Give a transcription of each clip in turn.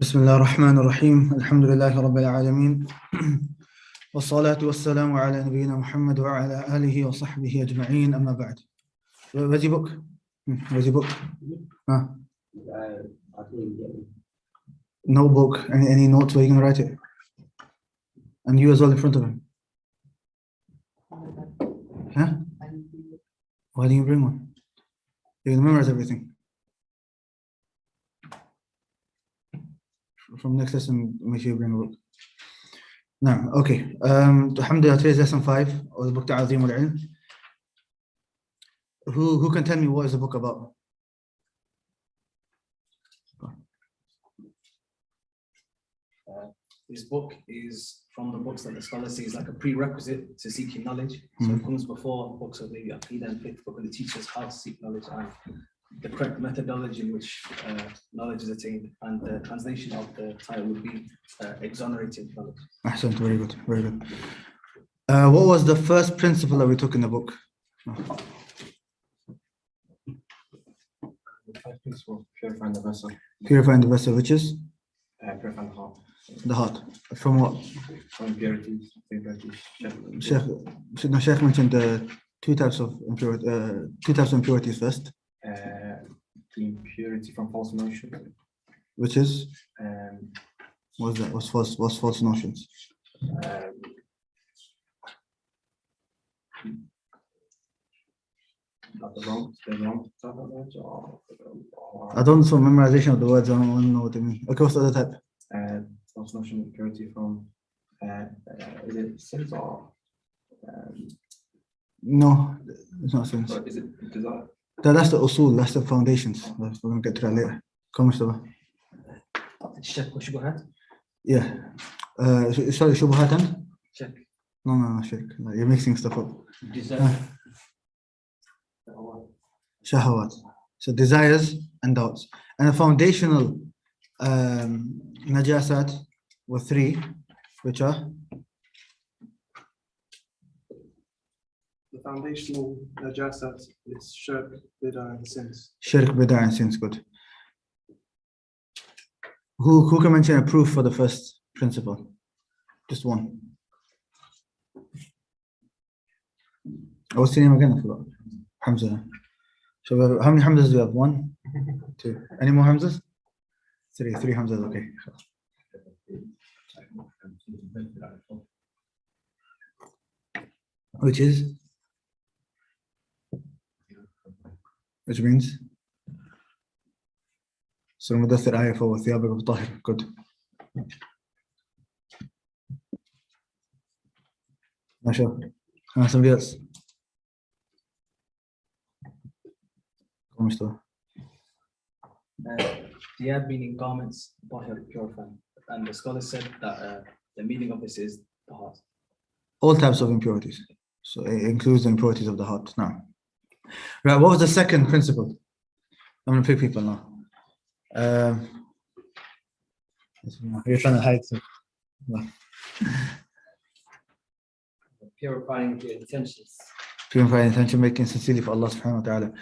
بسم الله الرحمن الرحيم الحمد لله رب العالمين والصلاة والسلام على نبينا محمد وعلى آله وصحبه أجمعين أما بعد. Where's your book? Where's your book? Huh? No book. Any notes where you can write it? And you as well in front of him. Huh? Why didn't you bring one? You can memorize everything. From next lesson, make sure you bring a book. Now, okay. Alhamdulillah, today's lesson 5 of the book Ta'azim al-Ilm. Who can tell me what is the book about? This book is from the books that the scholars say is like a prerequisite to seeking knowledge. So it comes before books of maybe Aqidah and Fiqh, book that teaches how to seek knowledge and the correct methodology in which knowledge is attained. And the translation of the title would be exonerating knowledge. Ahsan, very good, very good. What was the first principle that we took in the book? The first principle, purifying the vessel. Purifying the vessel, which is? Purifying the heart. The heart. From what? From impurities. Sheikh mentioned two types of impurities first. The impurity from false notions. Which is? What's that? What's false notions? I don't know memorization of the words. I don't know what they mean. Okay, what's the other type? False notion of impurity from is it sins or no, it's not sins. Is it desire? That's the usul, that's the foundations. We're going to get to that later. Come, Mustafa. Shirk or shubuhat? Yeah. Sorry, shubuhat and? Shirk. No, shirk. No, you're mixing stuff up. Desire. Shahawat. So desires and doubts. And the foundational najasat were 3, which are? The foundational najasat is shirk, bid'ah, and sins. Shirk, bid'ah, and sins. Good. Who can mention a proof for the first principle? Just one. What's the name again? I forgot. Hamza. So how many Hamzas do you have? 1, 2. Any more Hamzas? 3 Hamzas. Okay. Which means سورة المدثر آية فوق ثيابك بطاهر. Good. ما شاء الله. Somebody else. Come on. Thiyab meaning garments, tahir, purifying. And the scholar said that the meaning of this is the heart. All types of impurities. So it includes the impurities of the heart. Now, right, what was the second principle? I'm going to pick people now. You're trying to hide some. Purifying your intentions. Purifying intention, making sincerely for Allah subhanahu wa ta'ala.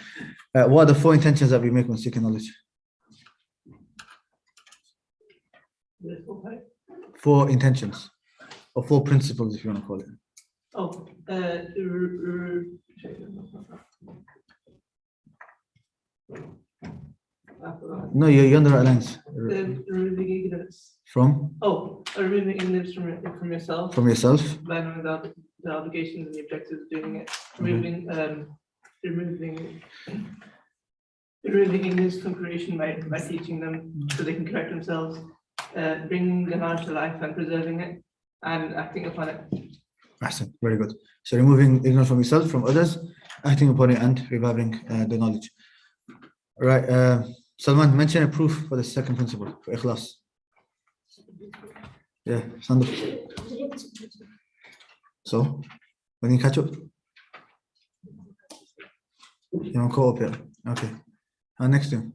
What are the 4 intentions that we make when seeking knowledge? 4 intentions, or 4 principles, if you want to call it. No, you're on the right lines. Removing ignorance. From? Removing ignorance from yourself. From yourself. Learning the obligations and the objectives of doing it. Removing ignorance from creation by teaching them so they can correct themselves. Bringing the knowledge to life and preserving it and acting upon it. Ahsan, very good. So removing ignorance from yourself, from others, acting upon it, and reviving the knowledge. Right, Salman, mention a proof for the second principle, for ikhlas. Yeah, stand up. So, when you catch up? You don't call up here. Okay. Next thing.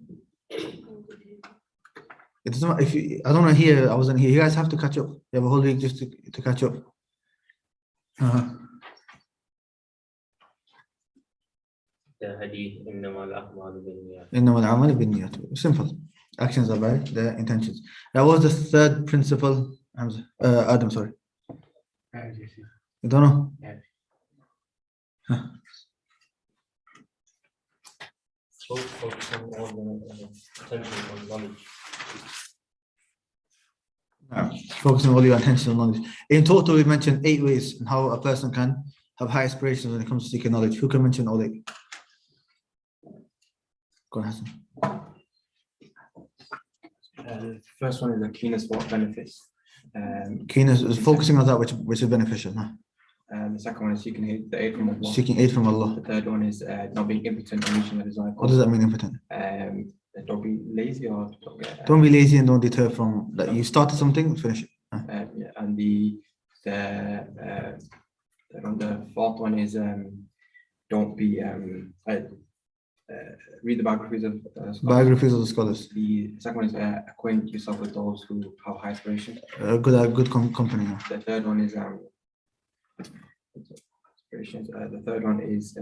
It doesn't matter if you, I don't know here, I wasn't here. You guys have to catch up. You have a whole week just to catch up. The hadith إنما الأعمال بالنيات. إنما الأعمال بالنيات. Simple. Actions are by their intentions. That was the third principle. Adam, sorry. You don't know? Huh. Focusing on attention on knowledge. Focusing all your attention on knowledge. In total, we mentioned 8 ways in how a person can have high aspirations when it comes to seeking knowledge. Who can mention all 8? Go on, Hassan. First one is the keenness for what benefits. Keenness is focusing on that which is beneficial. Huh? The second one is seeking the aid from Allah. Seeking aid from Allah. The third one is not being impotent and reaching the desired What does that mean, impotent? Don't be lazy or Don't be lazy and don't deter from that. You started something, finish it. Huh? yeah, and the fourth one is don't be read the biographies of scholars. Biographies of the scholars. The second one is acquaint yourself with those who have high aspirations. Good company. Huh? The third one is aspirations. The third one is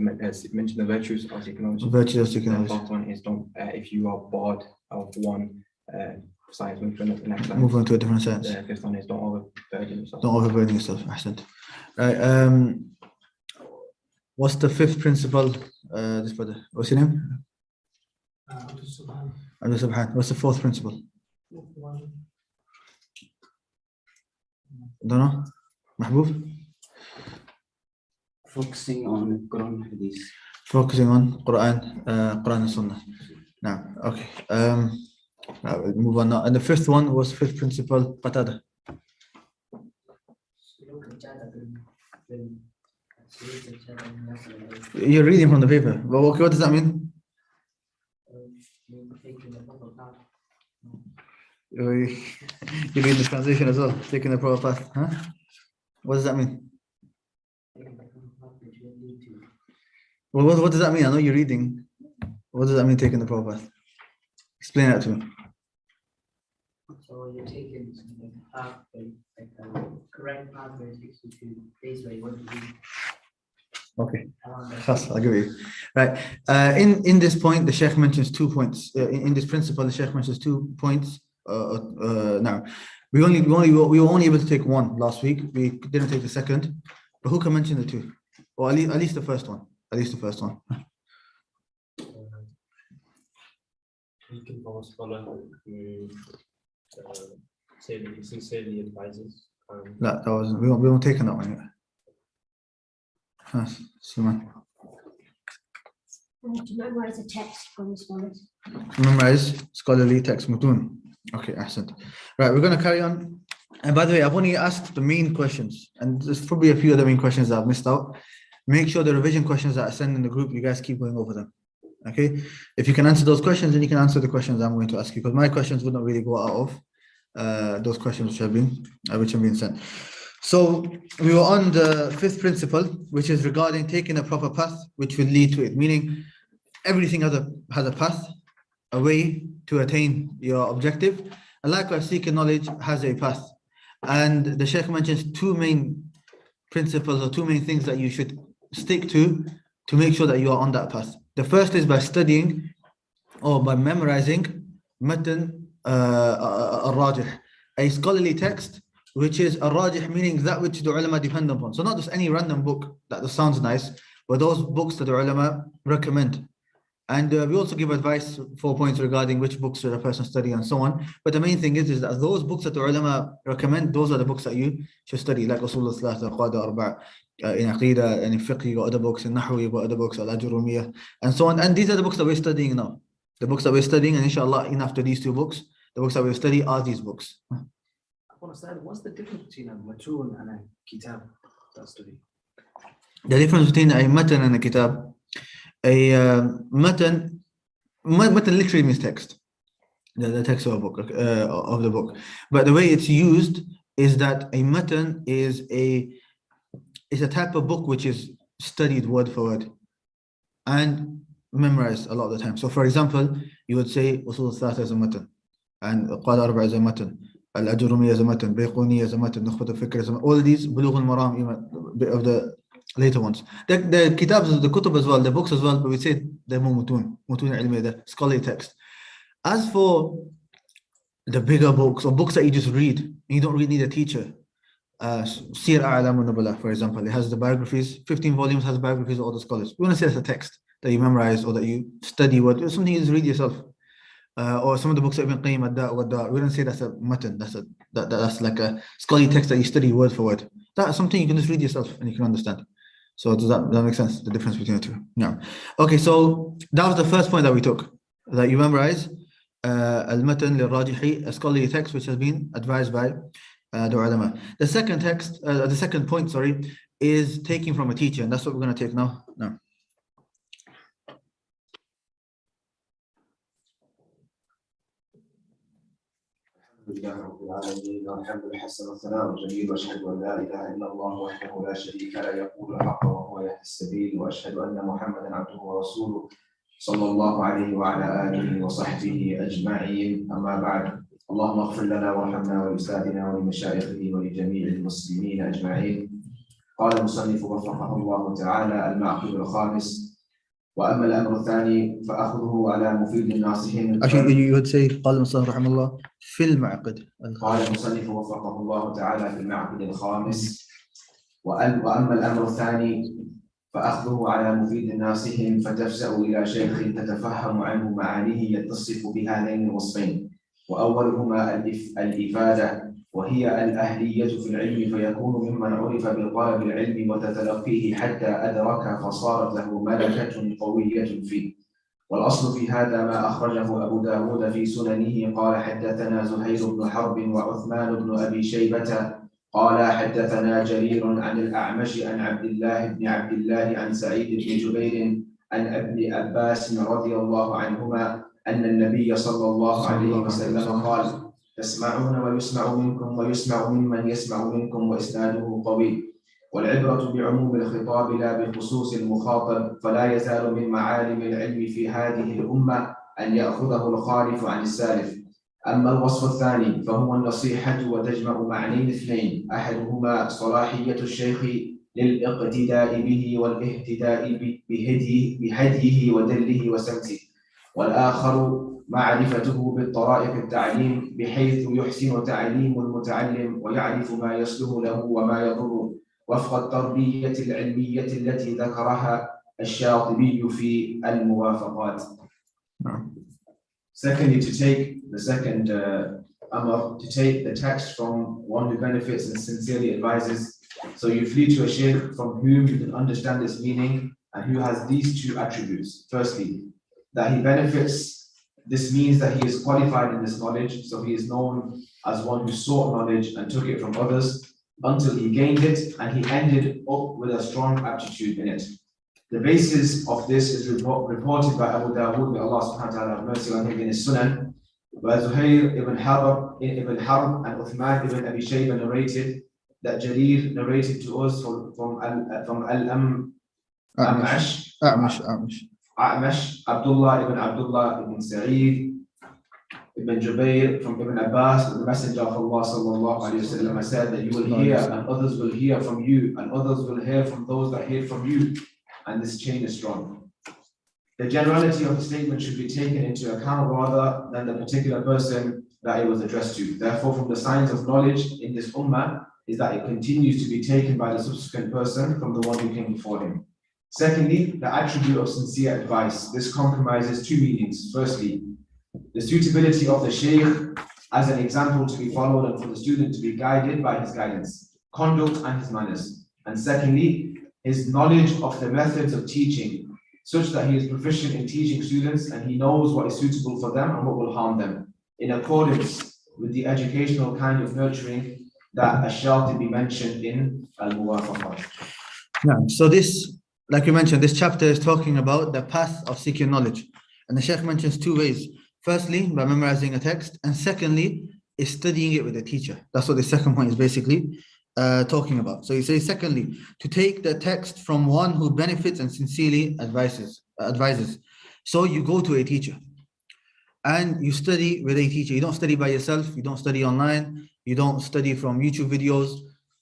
mention the virtues of seeking knowledge. Virtues of seeking The knowledge. fourth one is don't if you are bored of one science, move to the next science. Move on to a different science. The fifth one is don't overburden yourself. Don't overburden yourself. Ahsant. Right. What's the 5th principle? This brother. What's your name? Abdul Subhan. What's the 4th principle? Don't know. Mahbub? Focusing on Quran Hadith. Focusing on Quran and Sunnah. Now, okay. We'll move on now. And the 5th one was 5th principle, Qatada. You're reading from the paper. Well, okay, what does that mean? You read the translation as well, taking the proper path. Huh? What does that mean? Well, what does that mean? I know you're reading. What does that mean, taking the proper path? Explain that to me. So you're taking the pathway, like the correct pathway takes you to this way. What do you do? Okay, I'll give you. Right. In this point, the Sheikh mentions 2 points. In this principle, the Sheikh mentions 2 points. Now, we were only able to take 1 last week. We didn't take the second. But who can mention the 2? Or at least the first one. At least the first one. Speaking from a scholar who sincerely advises. That was we won't take that one yet. Suman. To memorize a text from the scholars. Memorize scholarly text, mutun. Okay, ahsant. Right, we're going to carry on. And by the way, I've only asked the main questions, and there's probably a few other main questions that I've missed out. Make sure the revision questions that I send in the group, you guys keep going over them. Okay, if you can answer those questions, then you can answer the questions I'm going to ask you, because my questions would not really go out of those questions which have been sent. So we were on the 5th principle, which is regarding taking a proper path, which will lead to it. Meaning, everything has a path, a way to attain your objective, and likewise, seeking knowledge has a path. And the Shaykh mentions 2 main principles or 2 main things that you should stick to make sure that you are on that path. The first is by studying or by memorizing matan al-rajih, a scholarly text, which is al-rajih, meaning that which the ulama depend upon. So not just any random book that sounds nice, but those books that the ulama recommend. And we also give advice, 4 points regarding which books should a person study and so on. But the main thing is that those books that the ulama recommend, those are the books that you should study, like Usul al-Thalatha, Qada Arba', in Aqidah, and in Fiqh, you got other books, in Nahw, you got other books, Al-Ajurumiyah, and so on. And these are the books that we're studying now. The books that we're studying, and inshallah, in after these 2 books, the books that we study are these books. Ustadh, what's the difference between a matun and a kitab that study? The difference between a matan and a kitab, a matan literally means text, the text of a book, of the book. But the way it's used is that a matan is a type of book which is studied word for word and memorized a lot of the time. So for example, you would say Usul al-Thalatha is a matan, and Qada Arba' is a matan, Al-Ajurumiyah is a matan, Bayquniyah is a matan, Nukhbat al-Fikr is a matan, all these, Bulugh al-Maram, even of the later ones. The kitabs, the kutub as well, the books as well, but we say they're more mutun ilmiya, the scholarly text. As for the bigger books or books that you just read, and you don't really need a teacher. Sir A'lam al-Nubala, for example, it has the biographies, 15 volumes has biographies of all the scholars. We want to say that's a text that you memorize or that you study, or something you just read yourself. Or some of the books of Ibn Qayyim, Ad-Da' wa Ad-Da', we don't say that's a matan, that's like a scholarly text that you study word for word. That's something you can just read yourself and you can understand. So does that make sense, the difference between the two? Yeah. Okay, so that was the first point that we took, that you memorize al-matan lil-rajihi, a scholarly text which has been advised by the ulama. The second text, the second point, sorry, is taking from a teacher, and that's what we're going to take now. الحمد لله رب العالمين والحمد الحسن والثناء الجميل واشهد ان لا اله الا الله وحده لا شريك له يقول الحق وهو يهدي السبيل واشهد ان محمدا عبده ورسوله صلى الله عليه وعلى اله وصحبه اجمعين اما بعد اللهم اغفر لنا وارحمنا ولاستاذنا ولمشايخه ولجميع المسلمين اجمعين. قال المصنف وفقه الله تعالى: المعقد الخامس: واما الامر الثاني فاخذه على مفيد الناصحين. Actually, you would say قال المصنف رحمه الله في المعقد. قال المصنف وفقه الله تعالى في المعقد الخامس: واما الامر الثاني فاخذه على مفيد الناصحين فتفزأ الى شيخ تتفهم عنه معانيه يتصف بهذين الوصفين، واولهما الافاده وهي الاهليه في العلم، فيكون ممن عرف بطلب العلم وتتلقيه حتى ادرك فصارت له ملكه قويه فيه. والاصل في هذا ما اخرجه ابو داود في سننه قال: حدثنا زهير بن حرب وعثمان بن ابي شيبه قال: حدثنا جرير عن الاعمش عن عبد الله عن سعيد بن جبير عن ابن عباس رضي الله عنهما ان النبي صلى الله عليه وسلم قال: تسمعون ويسمع منكم ويسمع ممن يسمع منكم واسناده قوي. والعبرة بعموم الخطاب لا بخصوص المخاطب، فلا يزال من معالم العلم في هذه الأمة أن يأخذه الخالف عن السالف. أما الوصف الثاني فهو النصيحة، وتجمع معنيين اثنين: أحدهما صلاحية الشيخ للاقتداء به والاهتداء بهديه ودله وسمته، والآخر معرفته بالطرائق التعليم بحيث يحسن تعليم المتعلم ويعرف ما يصلح له وما يضر، وفق التربية العلمية التي ذكرها الشاطبي في الموافقات. Secondly, to take the second amr, to take the text from one who benefits and sincerely advises. So you flee to a shaykh from whom you can understand its meaning and who has these two attributes. Firstly, that he benefits. This means that he is qualified in this knowledge, so he is known as one who sought knowledge and took it from others until he gained it, and he ended up with a strong aptitude in it. The basis of this is reported by Abu Dawood, may Allah subhanahu wa ta'ala have mercy on him, in his Sunan, where Zuhair ibn Harb and Uthman ibn Abi Shayba narrated that Jarir narrated to us from A'mash, Abdullah ibn Sa'id ibn Jubayr from Ibn Abbas, the Messenger of Allah sallallahu alayhi wa sallam said that you will hear and others will hear from you and others will hear from those that hear from you, and this chain is strong. The generality of the statement should be taken into account rather than the particular person that it was addressed to. Therefore, from the signs of knowledge in this ummah is that it continues to be taken by the subsequent person from the one who came before him. Secondly, the attribute of sincere advice. This compromises two meanings. Firstly, the suitability of the shaykh as an example to be followed and for the student to be guided by his guidance, conduct and his manners. And secondly, his knowledge of the methods of teaching, such that he is proficient in teaching students and he knows what is suitable for them and what will harm them, in accordance with the educational kind of nurturing that Ash-Shatibi mentioned in Al-Muwafaqah. Yeah, so this, like you mentioned, this chapter is talking about the path of seeking knowledge. And the Shaykh mentions two ways. Firstly, by memorizing a text, and secondly, is studying it with a teacher. That's what the second point is basically talking about. So he says, secondly, to take the text from one who benefits and sincerely advises. So you go to a teacher and you study with a teacher. You don't study by yourself. You don't study online. You don't study from YouTube videos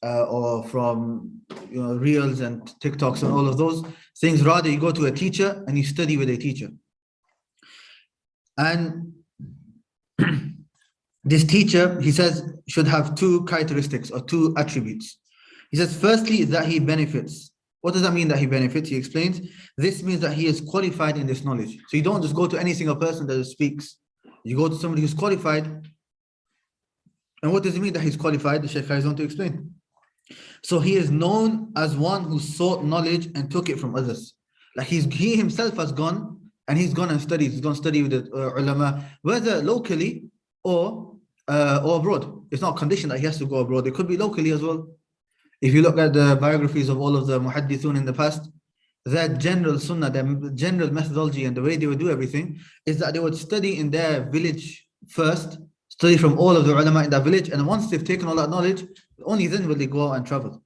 or from Reels and TikToks and all of those things. Rather, you go to a teacher and you study with a teacher. And this teacher, he says, should have two characteristics or two attributes. He says, firstly, that he benefits. What does that mean that he benefits? He explains, this means that he is qualified in this knowledge. So you don't just go to any single person that speaks. You go to somebody who's qualified. And what does it mean that he's qualified? The Shaykh goes on to explain. So he is known as one who sought knowledge and took it from others. Like he himself has gone and he's gone and studied. He's gone to study with the ulama, whether locally or abroad. It's not a condition that he has to go abroad. It could be locally as well. If you look at the biographies of all of the muhaddithun in the past, their general sunnah, their general methodology and the way they would do everything is that they would study in their village first, study from all of the ulama in that village, and once they've taken all that knowledge, only then will they go out and travel.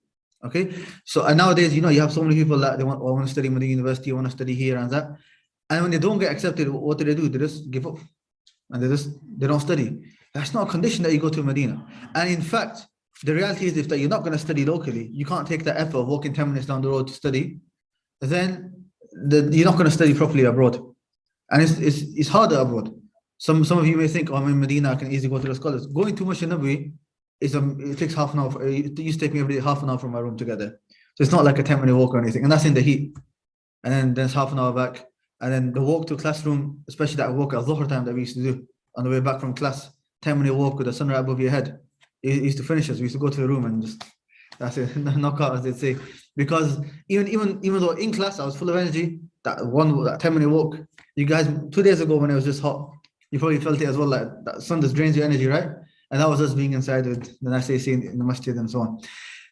Okay, so and nowadays, you have so many people that they want to study in the university, want to study here and that, and when they don't get accepted, what do? They just give up, and they don't study. That's not a condition that you go to Medina. And in fact, the reality is, if that you're not going to study locally, you can't take the effort of walking 10 minutes down the road to study, then you're not going to study properly abroad. And it's harder abroad. Some of you may think, oh, I'm in Medina, I can easily go to the scholars. Going to Masjid Nabawi, it takes half an hour. It used to take me every day half an hour from my room to get there. So it's not like a 10-minute walk or anything. And that's in the heat. And then there's half an hour back. And then the walk to classroom, especially that walk at Dhuhr time that we used to do on the way back from class, 10-minute walk with the sun right above your head. It used to finish us. We used to go to the room and just, that's it, knock out, as they say. Because even though in class I was full of energy, that 10-minute walk, you guys, 2 days ago when it was just hot, you probably felt it as well, like that sun just drains your energy, right? And that was us being inside with the nice AC in the masjid and so on.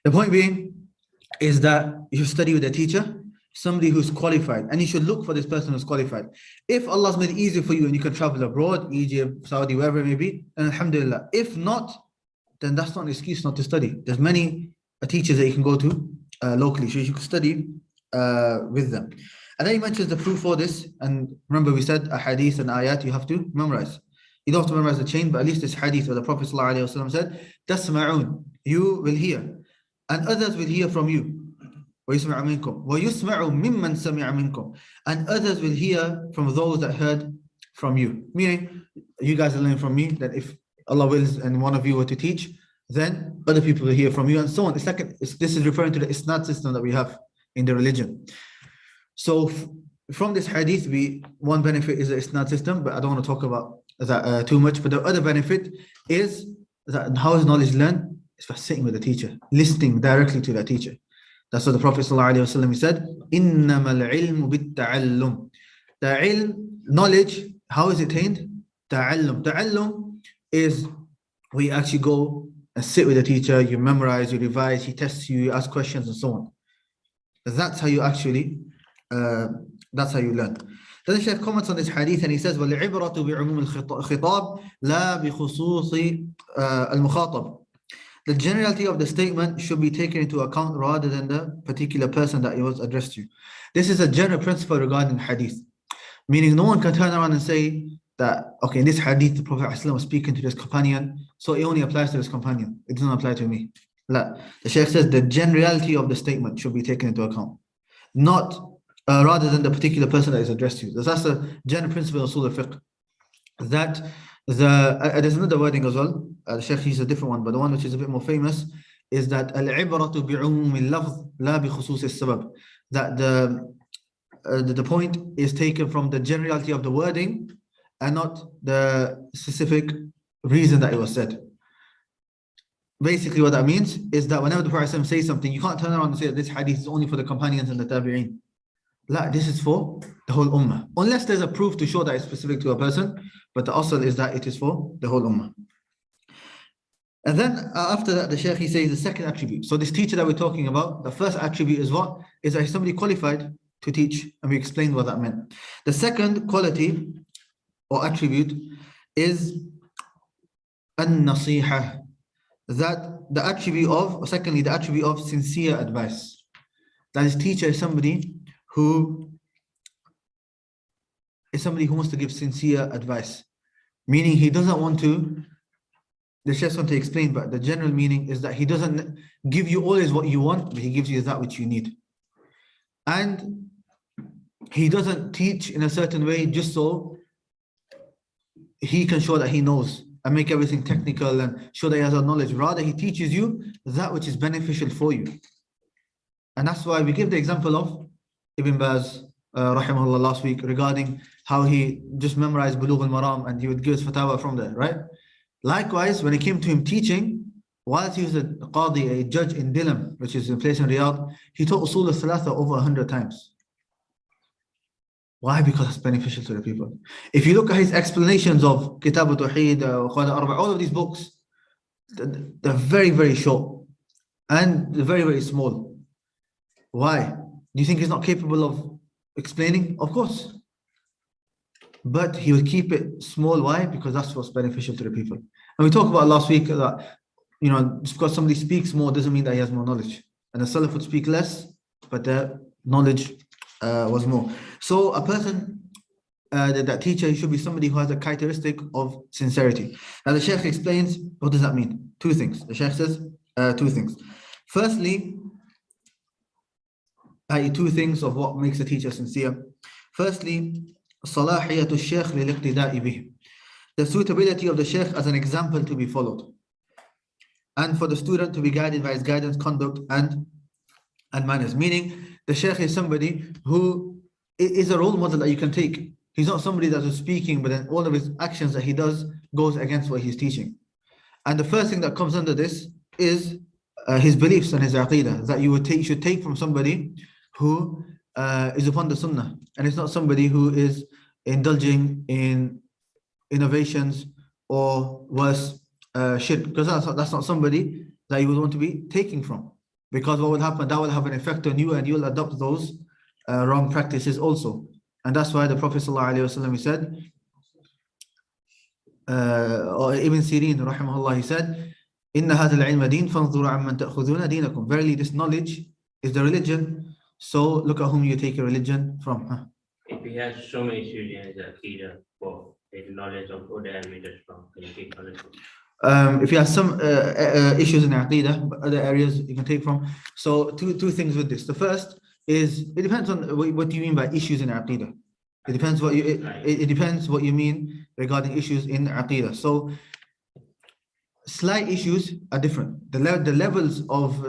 The point being is that you should study with a teacher, somebody who's qualified, and you should look for this person who's qualified. If Allah's made it easy for you and you can travel abroad, Egypt, Saudi, wherever it may be, then alhamdulillah. If not, then that's not an excuse not to study. There's many teachers that you can go to locally, so you can study with them. And then he mentions the proof for this, and remember we said a hadith and ayat you have to memorize. You don't have to memorize the chain, but at least this hadith where the Prophet ﷺ said, "Tasma'un," you will hear, and others will hear from you. وَيُسْمَعُ مِنْكُمْ وَيُسْمَعُ مِمَّنْ سَمِعَ مِنْكُمْ, and others will hear from those that heard from you. Meaning, you guys are learning from me, that if Allah wills and one of you were to teach, then other people will hear from you, and so on. This is referring to the isnad system that we have in the religion. So from this hadith, one benefit is the isnad system, but I don't want to talk about that too much. But the other benefit is that how is knowledge learned? It's by sitting with the teacher, listening directly to that teacher. That's what the Prophet ﷺ said, إِنَّمَا الْعِلْمُ بِالتَّعَلُّمِ. The ilm, knowledge, how is it attained? Ta'allum. Ta'allum is where you actually go and sit with the teacher, you memorize, you revise, he tests you, you ask questions and so on. That's how you actually that's how you learn. Then the Shaykh comments on this hadith and he says, وَالْعِبْرَةُ بِعُمُومِ الْخِطَابِ لَا بِخُصُوصِ الْمُخَاطَبِ. The generality of the statement should be taken into account rather than the particular person that it was addressed to. This is a general principle regarding hadith. Meaning no one can turn around and say that, okay, in this hadith, the Prophet ﷺ was speaking to this companion, so it only applies to this companion. It doesn't apply to me. La. The Shaykh says the generality of the statement should be taken into account, not rather than the particular person that is addressed to you. That's a general principle of Usul al-Fiqh. That there's another wording as well. The Shaykh uses a different one, but the one which is a bit more famous is that al-ibratu bi'umum al-lafz la bi khusus al-sabab. That the point is taken from the generality of the wording and not the specific reason that it was said. Basically what that means is that whenever the Prophet says something, you can't turn around and say that this hadith is only for the companions and the tabi'een. La, this is for the whole ummah. Unless there's a proof to show that it's specific to a person, but the asl is that it is for the whole ummah. And then after that, the Shaykh, he says the second attribute. So this teacher that we're talking about, the first attribute is what? Is that he's somebody qualified to teach, and we explained what that meant. The second quality or attribute is an-nasihah. That the attribute of, secondly, the attribute of sincere advice. That his teacher is somebody who wants to give sincere advice. Meaning he doesn't want to, the Shaykh wants to explain, but the general meaning is that he doesn't give you always what you want, but he gives you that which you need. And he doesn't teach in a certain way just so he can show that he knows and make everything technical and show that he has a knowledge. Rather, he teaches you that which is beneficial for you. And that's why we give the example of Ibn Baz, rahimahullah, last week regarding how he just memorized Bulugh al-Maram and he would give his fatwa from there, right? Likewise, when it came to him teaching, whilst he was a qadi, a judge in Dilam, which is a place in Riyadh, he taught Usul al-Thalatha over 100 times. Why? Because it's beneficial to the people. If you look at his explanations of Kitab al-Tawheed, all of these books, they're very, very short and very, very small. Why? Do you think he's not capable of explaining? Of course. But he will keep it small. Why? Because that's what's beneficial to the people. And we talked about last week that, just because somebody speaks more doesn't mean that he has more knowledge. And the Salaf would speak less, but their knowledge was more. So a person, that teacher, he should be somebody who has a characteristic of sincerity. Now the Shaykh explains, what does that mean? Two things. The Shaykh says two things. Firstly, two things of what makes a teacher sincere. Firstly, صلاحية الشيخ للاقتداء به. The suitability of the Shaykh as an example to be followed. And for the student to be guided by his guidance, conduct, and manners. Meaning, the Shaykh is somebody who is a role model that you can take. He's not somebody that is speaking, but then all of his actions that he does goes against what he's teaching. And the first thing that comes under this is his beliefs and his aqeedah, that you should take from somebody who is upon the sunnah. And it's not somebody who is indulging in innovations or worse, shirk, because that's not somebody that you would want to be taking from. Because what will happen, that will have an effect on you and you'll adopt those wrong practices also. And that's why the Prophet ﷺ, he said, or Ibn Sirin, rahimahullah, he said, إِنَّ هَذَا الْعِلْمَ دِينٌ فَانْظُرُوا عَمَّنْ تَأْخُذُونَ دِينَكُمْ. Verily, this knowledge is the religion, so look at whom you take your religion from. If he has so many issues in his Aqidah, but his knowledge of other areas from, can you take knowledge from? If you have some issues in Aqidah, but other areas you can take from. So two things with this. The first is, it depends on what do you mean by issues in Aqidah. It depends what it depends what you mean regarding issues in Aqidah. So slight issues are different. The levels of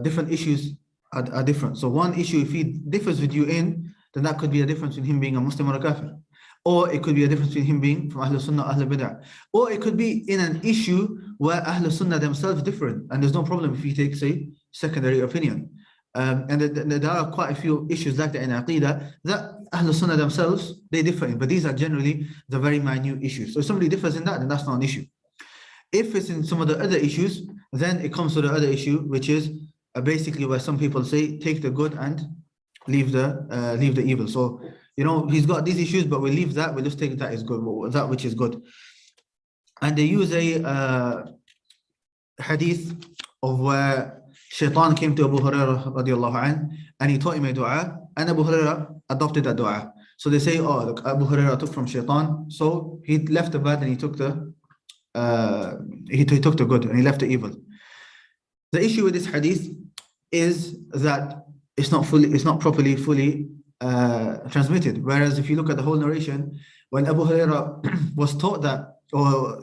different issues are different. So one issue, if he differs with you in, then that could be a difference in him being a Muslim or a Kafir. Or it could be a difference between him being from Ahlul Sunnah, Ahlul Bid'ah. Or it could be in an issue where Ahlul Sunnah themselves differ. And there's no problem if he takes a secondary opinion. And there are quite a few issues like that in Aqidah that Ahlul Sunnah themselves, they differ in. But these are generally the very minute issues. So if somebody differs in that, then that's not an issue. If it's in some of the other issues, then it comes to the other issue, which is basically where some people say, take the good and leave the evil. So, he's got these issues, but we'll leave that. We'll just take that is good, that which is good. And they use a hadith of where Shaitan came to Abu Hurairah radiallahu anhu, and he taught him a dua, and Abu Hurairah adopted that dua. So they say, oh, look, Abu Hurairah took from Shaitan, so he left the bad and he took the good and he left the evil. The issue with this hadith is that it's not properly fully transmitted. Whereas if you look at the whole narration, when Abu Hurairah was taught that, or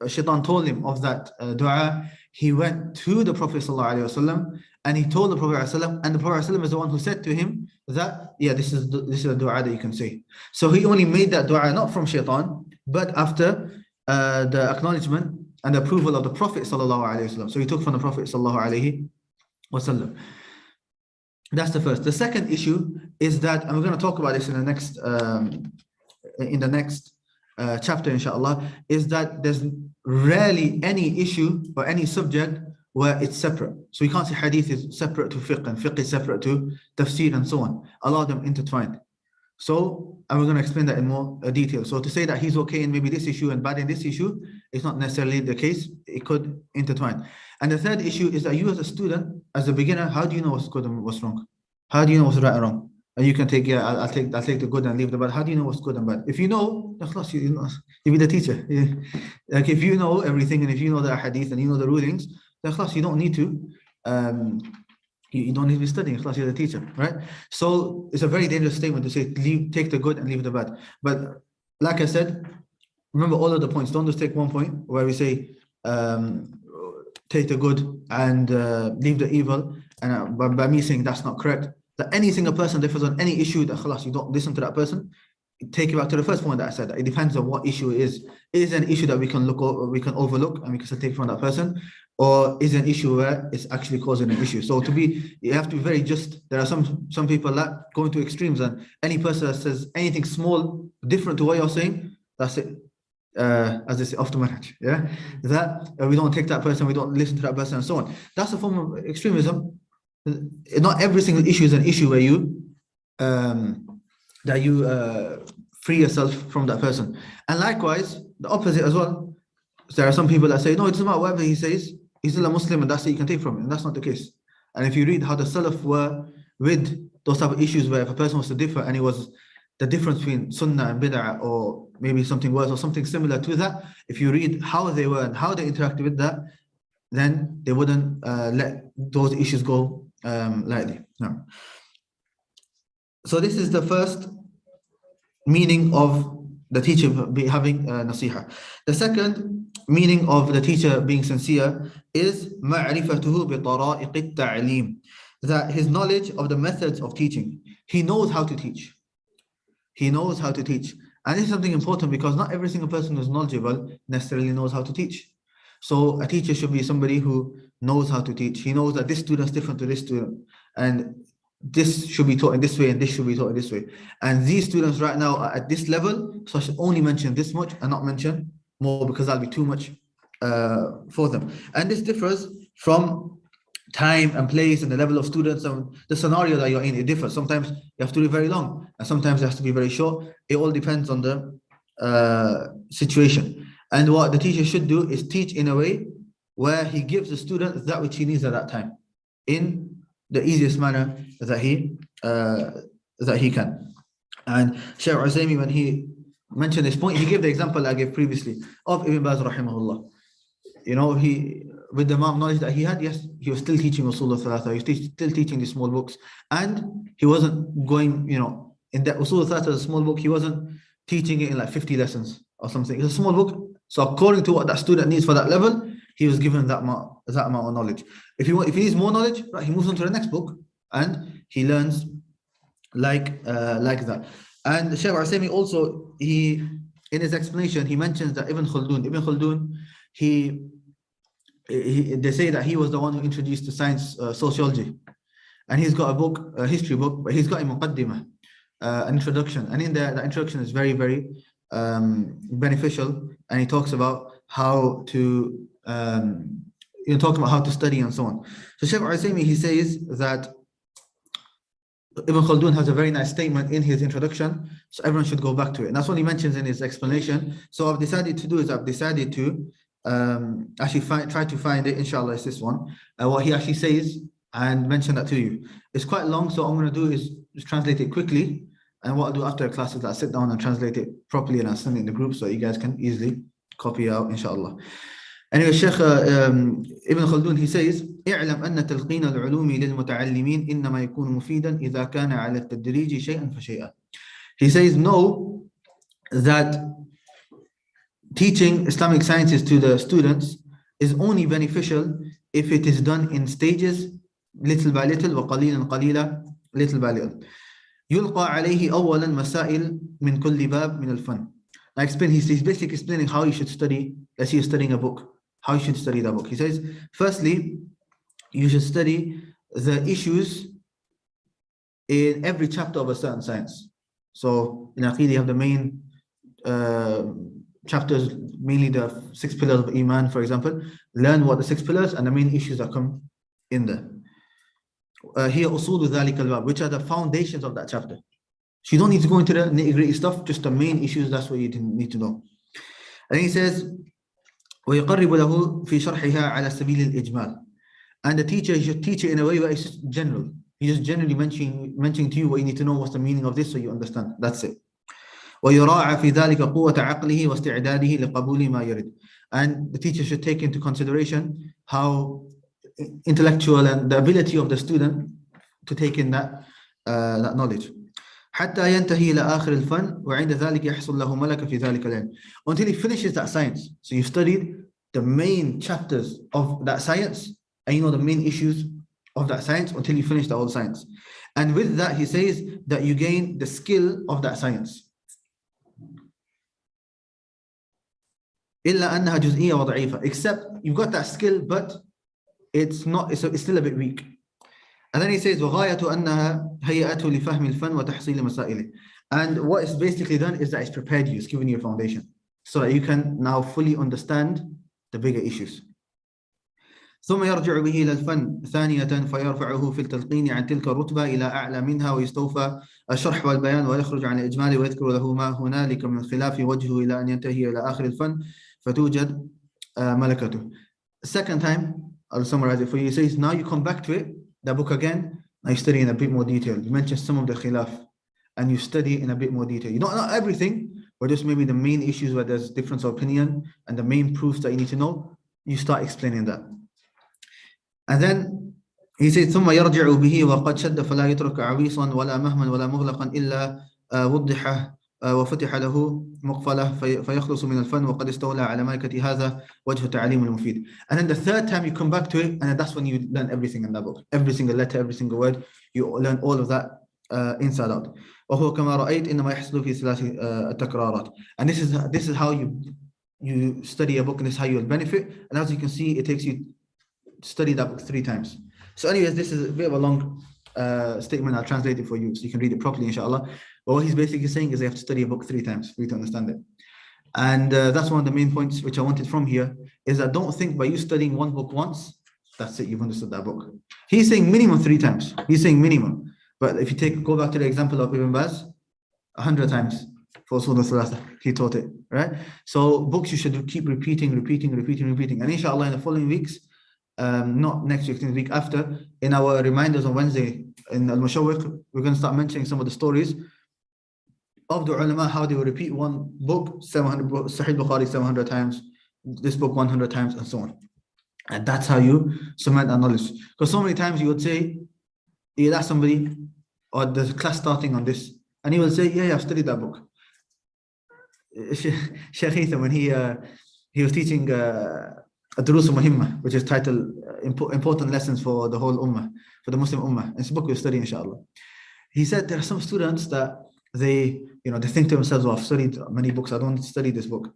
Shaitan told him of that dua, he went to the Prophet ﷺ and he told the Prophet ﷺ, and the Prophet ﷺ is the one who said to him that, yeah, this is a dua that you can say. So he only made that dua not from Shaitan, but after the acknowledgement and the approval of the Prophet ﷺ. So he took from the Prophet ﷺ. That's the first. The second issue is that, and we're going to talk about this in the next chapter, inshallah, is that there's rarely any issue or any subject where it's separate. So you can't say hadith is separate to fiqh and fiqh is separate to tafsir and so on. A lot of them intertwined. So, and we're going to explain that in more detail. So to say that he's okay in maybe this issue and bad in this issue is not necessarily the case. It could intertwine. And the third issue is that you as a student, as a beginner, how do you know what's good and what's wrong? How do you know what's right and wrong? And you can take, yeah, I'll take the good and leave the bad. How do you know what's good and bad? If you know, you be the teacher. Yeah. Like if you know everything and if you know the hadith and you know the rulings, then you don't need to you don't need to be studying, you're the teacher, right? So it's a very dangerous statement to say take the good and leave the bad. But like I said, remember all of the points. Don't just take one point where we say take the good and leave the evil, and by me saying that's not correct. That any single person differs on any issue, that khalas, you don't listen to that person. Take it back to the first point that I said. It depends on what issue it is. Is it an issue that we can overlook and we can still take from that person, or is it an issue where it's actually causing an issue? So you have to be very just. There are some people that go into extremes, and any person that says anything small different to what you're saying, that's it. As they say, off the manhaj, yeah, that we don't take that person, we don't listen to that person, and so on. That's a form of extremism. Not every single issue is an issue where you free yourself from that person. And likewise, the opposite as well. There are some people that say, no, it doesn't matter whatever he says, he's still a Muslim, and that's it, you can take from him. And that's not the case. And if you read how the Salaf were with those type of issues, where if a person was to differ and it was the difference between Sunnah and Bid'ah, or maybe something worse or something similar to that, if you read how they were and how they interacted with that, then they wouldn't let those issues go lightly. No. So this is the first meaning of the teacher having nasiha. The second meaning of the teacher being sincere is ma'rifatuhu bi tara'iq at-ta'lim, that his knowledge of the methods of teaching. He knows how to teach. He knows how to teach. And this is something important, because not every single person who's knowledgeable necessarily knows how to teach. So a teacher should be somebody who knows how to teach. He knows that this student is different to this student, and this should be taught in this way, and this should be taught in this way. And these students right now are at this level, so I should only mention this much and not mention more, because that'll be too much for them. And this differs from time and place and the level of students and the scenario that you're in. It differs. Sometimes you have to do very long, and sometimes it has to be very short. It all depends on the situation. And what the teacher should do is teach in a way where he gives the student that which he needs at that time, in the easiest manner that he can. And Shaykh Uzaimi, when he mentioned this point, he gave the example I gave previously of Ibn Baz rahimahullah. You know, with the amount of knowledge that he had, yes, he was still teaching Usul al-Thalatha, he was still teaching these small books, and he wasn't going, in that Usul al-Thalatha, the small book, he wasn't teaching it in like 50 lessons or something. It's a small book, so according to what that student needs for that level, he was given that amount of knowledge. If he needs more knowledge, right, he moves on to the next book and he learns like that. And Shaykh Uzaimi also, in his explanation, he mentions that Ibn Khaldun, they say that he was the one who introduced the science sociology, and he's got a book, a history book, but he's got a muqaddimah, an introduction, and in there, the introduction is very, very beneficial, and he talks about how to study and so on. So Shaykh Uzaimi, he says that Ibn Khaldun has a very nice statement in his introduction, so everyone should go back to it. And that's what he mentions in his explanation. So I've decided to actually try to find it, inshallah, it's this one, what he actually says, and mention that to you. It's quite long, so what I'm going to do is just translate it quickly, and what I'll do after the class is I'll sit down and translate it properly, and I'll send it in the group so you guys can easily copy out, inshallah. Anyway, Sheikh Ibn Khaldun, he says, اعلم أن تلقين العلوم للمتعلمين إنما يكون مفيدا إذا كان على التدريج شيئا فشيئا. He says, know that teaching Islamic sciences to the students is only beneficial if it is done in stages, little by little, وقليلا قليلا, little by little. يلقى عليه أولا مسائل من كل باب من الفن. I explain, he's basically explaining how you should study. Let's say you're studying a book, how you should study that book. He says, firstly, you should study the issues in every chapter of a certain science. So in Aqeedah, you have the main chapters, mainly the 6 pillars of Iman, for example. Learn what the 6 pillars and the main issues that come in there. Here, usul dhalik al-bab, which are the foundations of that chapter. So you don't need to go into the nitty-gritty stuff, just the main issues, that's what you need to know. And he says, وَيُقَرِّبُ لَهُ فِي شَرْحِهَا عَلَى سَبِيلِ الْإِجْمَالِ. And the teacher should teach it in a way where it's just general. He's just generally mentioning to you what you need to know, what's the meaning of this, so you understand. That's it. وَيُرَاعَ فِي ذَلِكَ قُوَّةَ عَقْلِهِ وَاسْتِعْدَادِهِ لِقَبُولِ مَا يُرِدْ. And the teacher should take into consideration how intellectual and the ability of the student to take in that knowledge. حتى ينتهي إلى آخر الفن وعند ذلك يحصل له ملكة في ذلك العلم. Until he finishes that science. So you've studied the main chapters of that science and you know the main issues of that science until you finish the whole science. And with that, he says that you gain the skill of that science. إلا أنها جزئية وضعيفة. Except you've got that skill, but it's still a bit weak. And then he says وغاية أنها هيئته لفهم الفن وتحصيل مسائله. And what it's basically done is that it's prepared you, it's given you a foundation so that you can now fully understand the bigger issues. ثم يرجع به إلى الفن ثانية فيرفعه في التلقين عن تلك الرتبة إلى أعلى منها ويستوفى الشرح والبيان ويخرج عن الإجمال ويذكر له ما هنالك من خلاف وجهه إلى أن ينتهي إلى آخر الفن فتوجد ملكته. Second time, I'll summarize it for you. He says, now you come back to it, the book again, now you study in a bit more detail. You mention some of the khilaf and you study in a bit more detail. You don't know everything, but just maybe the main issues where there's difference of opinion and the main proofs that you need to know, you start explaining that. And then he says ثم يرجع به وقد شد فلا يترك عويصا ولا مهما ولا مغلقا إلا وضح وفتح له مقفلة فيخلص من الفن وقد استولى على ملكة هذا وجه تعليم المفيد. And then the third time you come back to it, and that's when you learn everything in that book. Every single letter, every single word, you learn all of that inside out. وهو كما رأيت إنما يحصل في ثلاث التكرارات. And this is how you study a book, and this is how you will benefit. And as you can see, it takes you to study that book 3 times. So anyways, this is a bit of a long statement. I'll translate it for you so you can read it properly, inshallah. But what he's basically saying is they have to study a book 3 times for you to understand it. And that's one of the main points which I wanted from here, is that don't think by you studying one book once, that's it, you've understood that book. He's saying minimum 3 times. He's saying minimum. But if you go back to the example of Ibn Baz, 100 times for Surah Thalatha, he taught it, right? So books you should keep repeating. And inshallah in the following weeks, not next week, the week after, in our reminders on Wednesday in Al-Mushawwiq, we're going to start mentioning some of the stories of the ulama, how they will repeat one book 700, Sahih Bukhari 700 times, this book 100 times, and so on. And that's how you cement that knowledge. Because so many times you would say, you'd ask somebody, or there's a class starting on this, and he will say, yeah, I've studied that book. Shaykh Ethan, when he was teaching Ad-Durus al-Muhimma, which is titled Important Lessons for the whole Ummah, for the Muslim Ummah. It's a book we'll study, inshallah. He said there are some students that they think to themselves, I've studied many books, I don't need to study this book.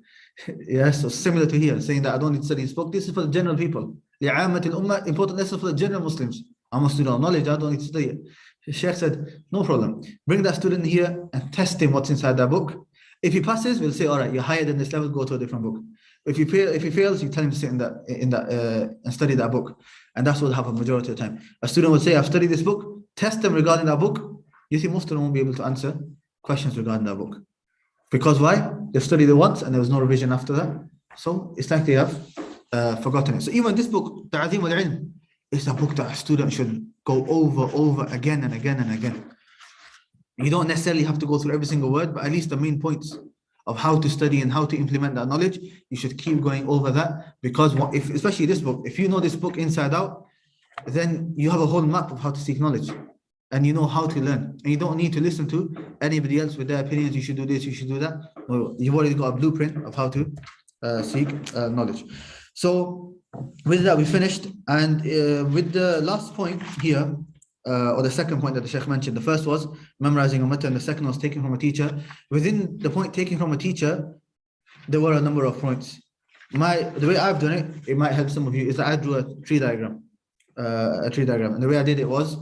Yes, so similar to here, saying that I don't need to study this book. This is for the general people. لِعَامَةِ الْأُمَّةِ, important lesson for the general Muslims. I'm a student of knowledge, I don't need to study it. The Shaykh said, no problem. Bring that student here and test him what's inside that book. If he passes, we'll say, all right, you're higher than this level, go to a different book. If he fails, you tell him to sit in that and study that book. And that's what will happen majority of the time. A student will say, I've studied this book, test them regarding that book. You see, most of them won't be able to answer questions regarding that book. Because why? They've studied it once and there was no revision after that. So it's like they have forgotten it. So even this book, Ta'azim al-Ilm, is a book that a student should go over again and again and again. You don't necessarily have to go through every single word, but at least the main points of how to study and how to implement that knowledge, you should keep going over that. Because especially this book, if you know this book inside out, then you have a whole map of how to seek knowledge. And you know how to learn. And you don't need to listen to anybody else with their opinions. You should do this, you should do that. No, you've already got a blueprint of how to seek knowledge. So with that, we finished. And with the last point here, or the second point that the Shaykh mentioned, the first was memorizing a matter, and the second was taking from a teacher. Within the point taking from a teacher, there were a number of points. The way I've done it, it might help some of you, is that I drew a tree diagram. And the way I did it was,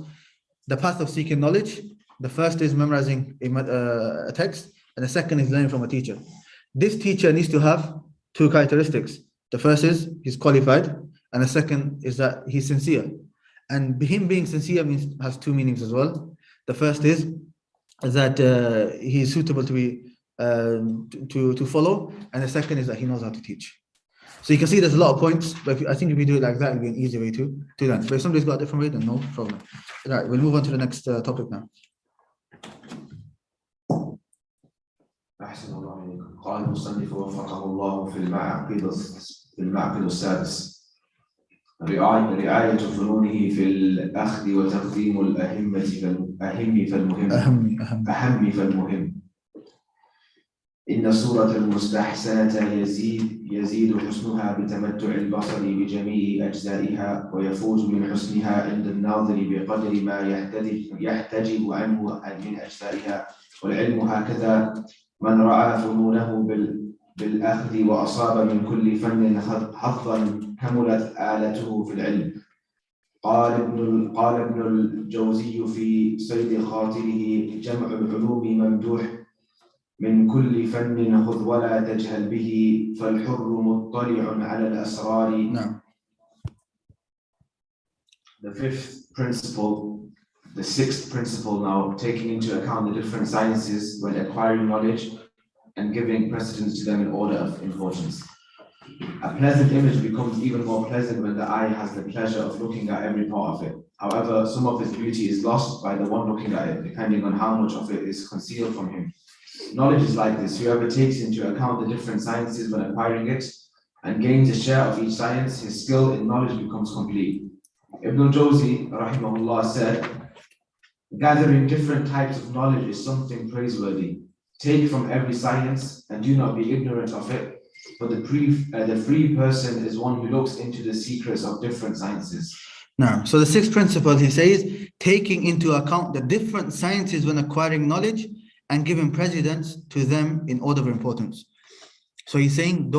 the path of seeking knowledge, the first is memorizing a text, and the second is learning from a teacher. This teacher needs to have 2 characteristics. The first is he's qualified, and the second is that he's sincere. And him being sincere has 2 meanings as well. The first is that he's suitable to be to follow, and the second is that he knows how to teach. So you can see there's a lot of points, but I think if we do it like that, it'll be an easy way to learn. But if somebody's got a different way, then no problem. All right, we'll move on to the next topic now. أحسن الله إليكم. قال المصنف وفقه الله في المعقد السادس. رعاية فنونه في الأخذ وتقديم الأهم فالمهم. إن الصورة المستحسنة يزيد حسنها بتمتع البصر بجميع أجزائها، ويفوز من حسنها عند الناظر بقدر ما يحتجب عنه من أجزائها. والعلم هكذا، من رعى فنونه بالأخذ وأصاب من كل فن حظا كملت آلته في العلم. قال ابن الجوزي في صيد خاطره: جمع العلوم ممدوح، من كل فن خذ ولا تجهل به، فالحر مطلع على الأسرار. نعم. The sixth principle now, taking into account the different sciences when acquiring knowledge and giving precedence to them in order of importance. A pleasant image becomes even more pleasant when the eye has the pleasure of looking at every part of it. However, some of its beauty is lost by the one looking at it, depending on how much of it is concealed from him. Knowledge is like this. Whoever takes into account the different sciences when acquiring it and gains a share of each science, his skill in knowledge becomes complete. Ibn al-Jawzi, rahimahullah, said, gathering different types of knowledge is something praiseworthy. Take from every science and do not be ignorant of it, for the free person is one who looks into the secrets of different sciences. Now, so the sixth principle, he says, taking into account the different sciences when acquiring knowledge and giving precedence to them in order of importance. So he's saying,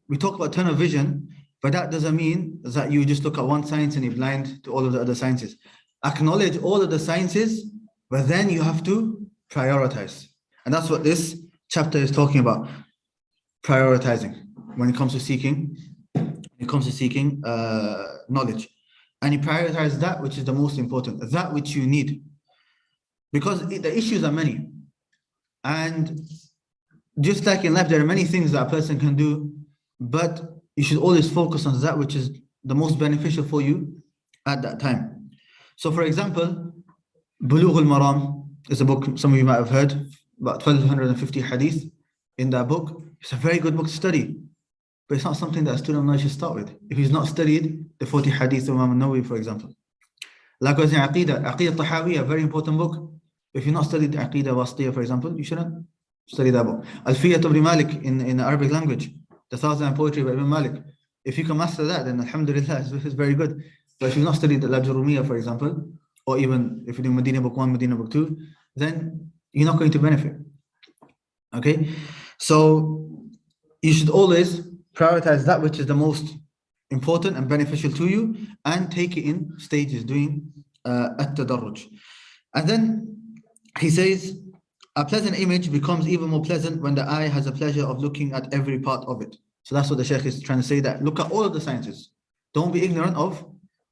we talk about tunnel vision, but that doesn't mean that you just look at one science and you're blind to all of the other sciences. Acknowledge all of the sciences, but then you have to prioritize. And that's what this chapter is talking about, prioritizing when it comes to seeking knowledge. And you prioritize that which is the most important, that which you need. Because the issues are many. And just like in life, there are many things that a person can do, but you should always focus on that which is the most beneficial for you at that time. So for example, Bulugh al-Maram is a book some of you might have heard, about 1250 hadith in that book. It's a very good book to study, but it's not something that a student of knowledge should start with. If he's not studied the 40 hadith of Imam al-Nawawi, for example. Likewise in Aqidah Tahawiyah, a very important book. If you've not studied Aqidah Wasitiyah, for example, you shouldn't study that book. Alfiyat ibn Malik in Arabic language, the 1,000 poetry by Ibn Malik. If you can master that, then alhamdulillah, it's very good. But if you've not studied the Al-Jurumiyah, for example, or even if you do Medina Book 1, Medina Book 2, then you're not going to benefit. Okay? So you should always prioritize that which is the most important and beneficial to you and take it in stages, doing at-tadarruj. And then he says, a pleasant image becomes even more pleasant when the eye has a pleasure of looking at every part of it. So that's what the Shaykh is trying to say, that look at all of the sciences. Don't be ignorant of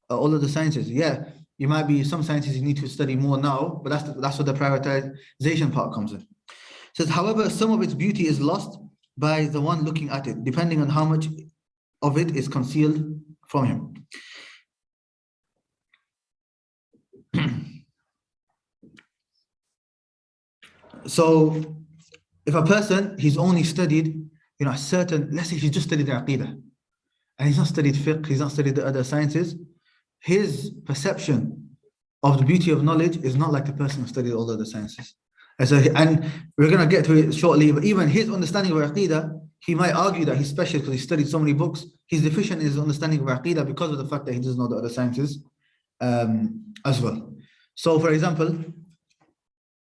all of the sciences. Yeah, you might be some sciences you need to study more now, but that's where the prioritization part comes in. It says, however, some of its beauty is lost by the one looking at it, depending on how much of it is concealed from him. So if a person, he's only studied, a certain, let's say he's just studied the Aqidah, and he's not studied fiqh, he's not studied the other sciences, his perception of the beauty of knowledge is not like the person who studied all the other sciences. And we're going to get to it shortly, but even his understanding of Aqidah, he might argue that he's special because he studied so many books. He's deficient in his understanding of Aqidah because of the fact that he doesn't know the other sciences as well. So for example,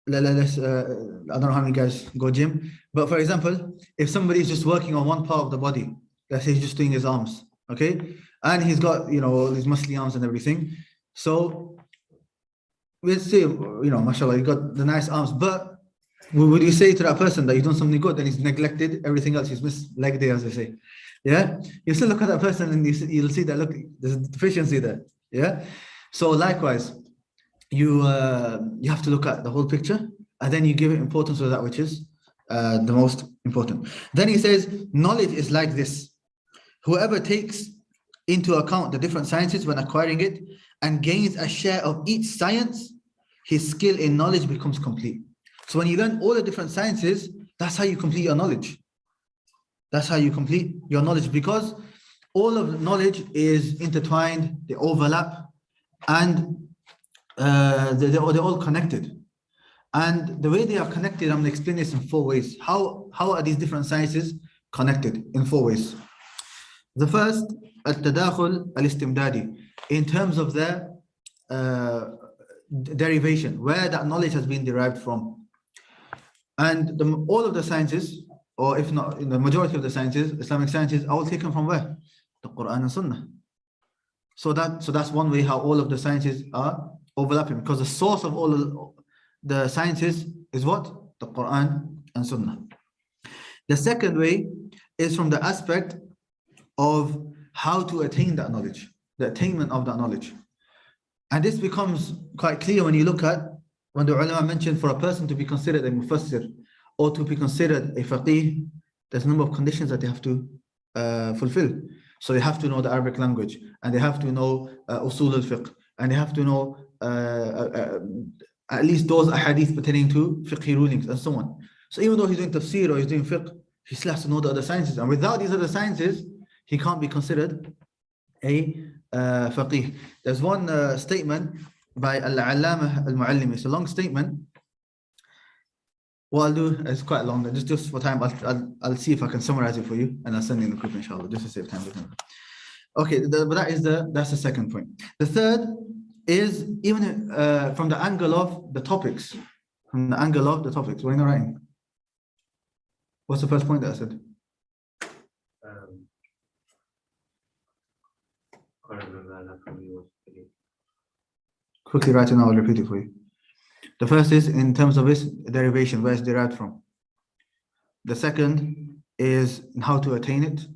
let's, I don't know how many guys go gym, but for example, if somebody is just working on one part of the body, let's say he's just doing his arms, okay? And he's got, all these muscly arms and everything. So let's say, mashallah, he got the nice arms, but would you say to that person that you've done something good and he's neglected everything else, he's missed leg day, as they say? Yeah? You still look at that person and you'll see that, look, there's a deficiency there. Yeah? So likewise, you have to look at the whole picture and then you give it importance to that which is the most important. Then he says, knowledge is like this. Whoever takes into account the different sciences when acquiring it and gains a share of each science, his skill in knowledge becomes complete. So when you learn all the different sciences, that's how you complete your knowledge. That's how you complete your knowledge, because all of knowledge is intertwined, they overlap, and they're all connected. And the way they are connected, I'm going to explain this in 4 ways. How are these different sciences connected? In 4 ways. The first, al-tadakhul al-istimdadi, in terms of their derivation, where that knowledge has been derived from. And all of the sciences, or if not in the majority of the sciences, Islamic sciences, are all taken from where? The Quran and Sunnah. So that's one way how all of the sciences are overlapping, because the source of all of the sciences is what? The Quran and Sunnah. The second way is from the aspect of how to attain that knowledge, the attainment of that knowledge. And this becomes quite clear when you look at when the ulama mentioned for a person to be considered a mufassir or to be considered a faqih, there's a number of conditions that they have to fulfill. So they have to know the Arabic language, and they have to know usul al-fiqh, and they have to know at least those ahadith pertaining to fiqh rulings and so on. So even though he's doing tafsir or he's doing fiqh, he still has to know the other sciences. And without these other sciences, he can't be considered a faqih. There's one statement by Al-Allamah Al-Muallimi. It's a long statement. What I'll do is quite long. Just for time, I'll see if I can summarize it for you, and I'll send it in the group, inshallah, just to save time. Okay, but that's the second point. The third is even from the angle of the topics. From the angle of the topics. What are you writing? What's the first point that I said? Quickly write it now, I'll repeat it for you. The first is in terms of its derivation, where it's derived from. The second is how to attain it.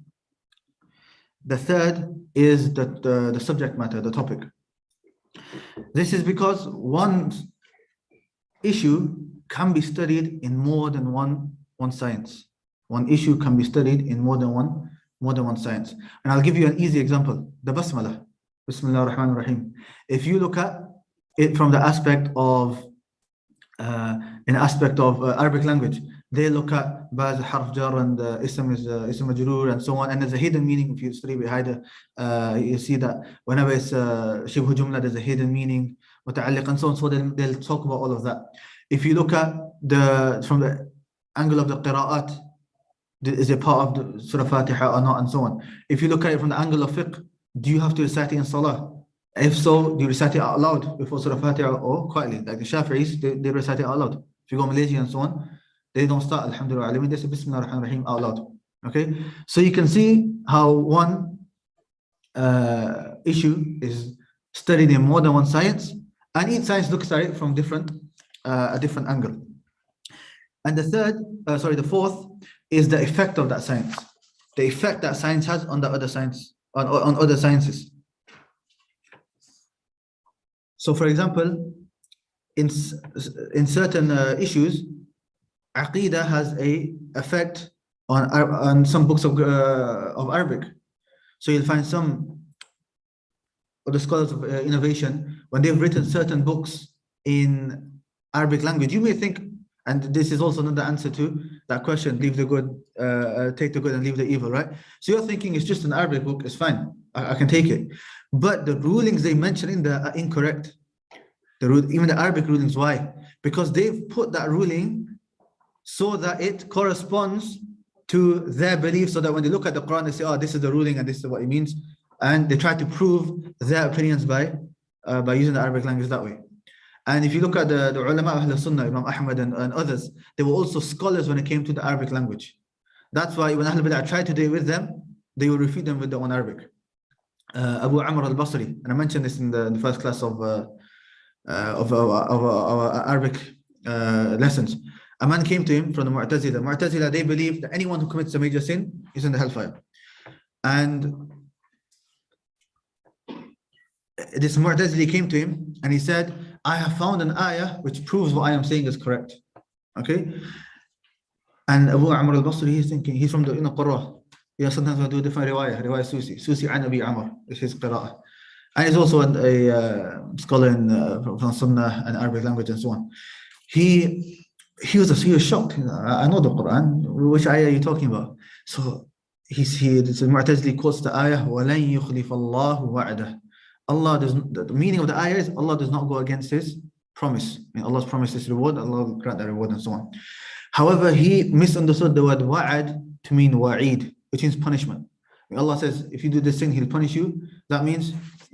The third is the subject matter, the topic. This is because one issue can be studied in more than one science. One issue can be studied in more than one science. And I'll give you an easy example. The basmalah. Bismillah ar-Rahman ar-Rahim. If you look at it from the aspect of Arabic language, they look at baz harf jar and ism is ism majroor and so on, and there's a hidden meaning. If you study behind you see that whenever it's shibhu jumla, there's a hidden meaning, muta'alliq and so on. So they'll talk about all of that. If you look at from the angle of the qira'at, is it part of the Surah Fatiha or not, and so on. If you look at it from the angle of fiqh, do you have to recite it in salah? If so, do you recite it out loud before Surah Fatiha or quietly? Like the Shafi'is, they recite it out loud. If you go Malaysia and so on, they don't start Alhamdulillah, they say Bismillah ar-Rahman ar-Rahim out loud. Okay, so you can see how one issue is studied in more than one science, and each science looks at it from a different angle. And the fourth is the effect of that science, the effect that science has on the other science, on other sciences. So, for example, in certain issues, Aqidah has a effect on some books of Arabic. So you'll find some of the scholars of innovation, when they've written certain books in Arabic language, you may think, and this is also another answer to that question, leave the good, take the good and leave the evil, right? So you're thinking it's just an Arabic book, it's fine, I can take it. But the rulings they mention in there are incorrect. Even the Arabic rulings, why? Because they've put that ruling so that it corresponds to their belief, so that when they look at the Quran, they say, oh, this is the ruling and this is what it means. And they try to prove their opinions by using the Arabic language that way. And if you look at the ulama of Ahl Sunnah, Imam Ahmad and others, they were also scholars when it came to the Arabic language. That's why when Ahl Bid'ah tried to deal with them, they will refute them with their own Arabic. Abu Amr al-Basri, and I mentioned this in the first class of our Arabic lessons. A man came to him from the Mu'tazila. Mu'tazila, they believe that anyone who commits a major sin is in the hellfire. And this Mu'tazili came to him and he said, I have found an ayah which proves what I am saying is correct. Okay? And Abu Amr al-Basri, he's thinking, he's from the Qur'an. Yeah, sometimes I do a different riwayah Susi an Abi Amr is his qira'ah. And he's also a scholar from Sunnah and Arabic language and so on. He was shocked. I know the Quran. Which ayah are you talking about? So the Mu'tazili quotes the ayah, وَلَنْ يُخْلِفَ اللَّهُ وَعْدَهُ. Allah does, the meaning of the ayah is Allah does not go against His promise. I mean, Allah's promised His reward, Allah will grant that reward and so on. However, he misunderstood the word wa'ad to mean wa'id, which means punishment. When Allah says, if you do this thing, He'll punish you, that means